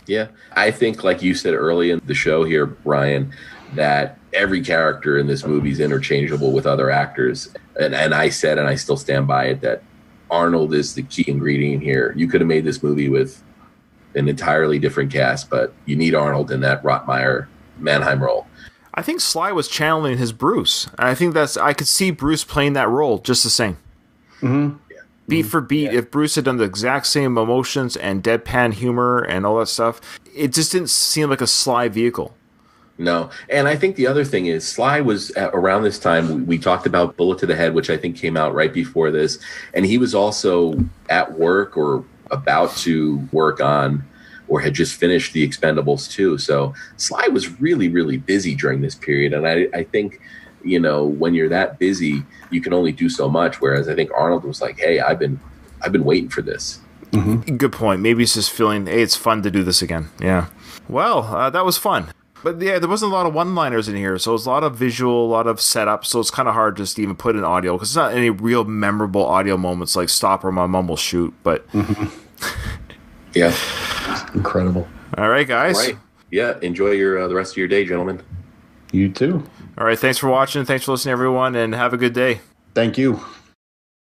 Yeah. I think, like you said early in the show here, Brian, that every character in this movie is interchangeable with other actors. And I said, and I still stand by it, that Arnold is the key ingredient here. You could have made this movie with an entirely different cast, but you need Arnold in that Rottmeier Mannheim role. I think Sly was channeling his Bruce. I think I could see Bruce playing that role just the same. Beat for beat, if Bruce had done the exact same emotions and deadpan humor and all that stuff, it just didn't seem like a Sly vehicle. No. And I think the other thing is Sly was around this time, we talked about Bullet to the Head, which I think came out right before this. And he was also at work or about to work on or had just finished The Expendables 2. So Sly was really, really busy during this period. And I think, you know, when you're that busy, you can only do so much. Whereas I think Arnold was like, hey, I've been waiting for this. Good point. Maybe he's just feeling, hey, it's fun to do this again. Yeah. Well, that was fun. But yeah, there wasn't a lot of one-liners in here, so it was a lot of visual, a lot of setup, so it's kind of hard just to even put in audio, because it's not any real memorable audio moments like Stop or My Mum Will Shoot, but... Yeah. Incredible. All right, guys. All right. Yeah, enjoy the rest of your day, gentlemen. You too. All right, thanks for watching, thanks for listening, everyone, and have a good day. Thank you.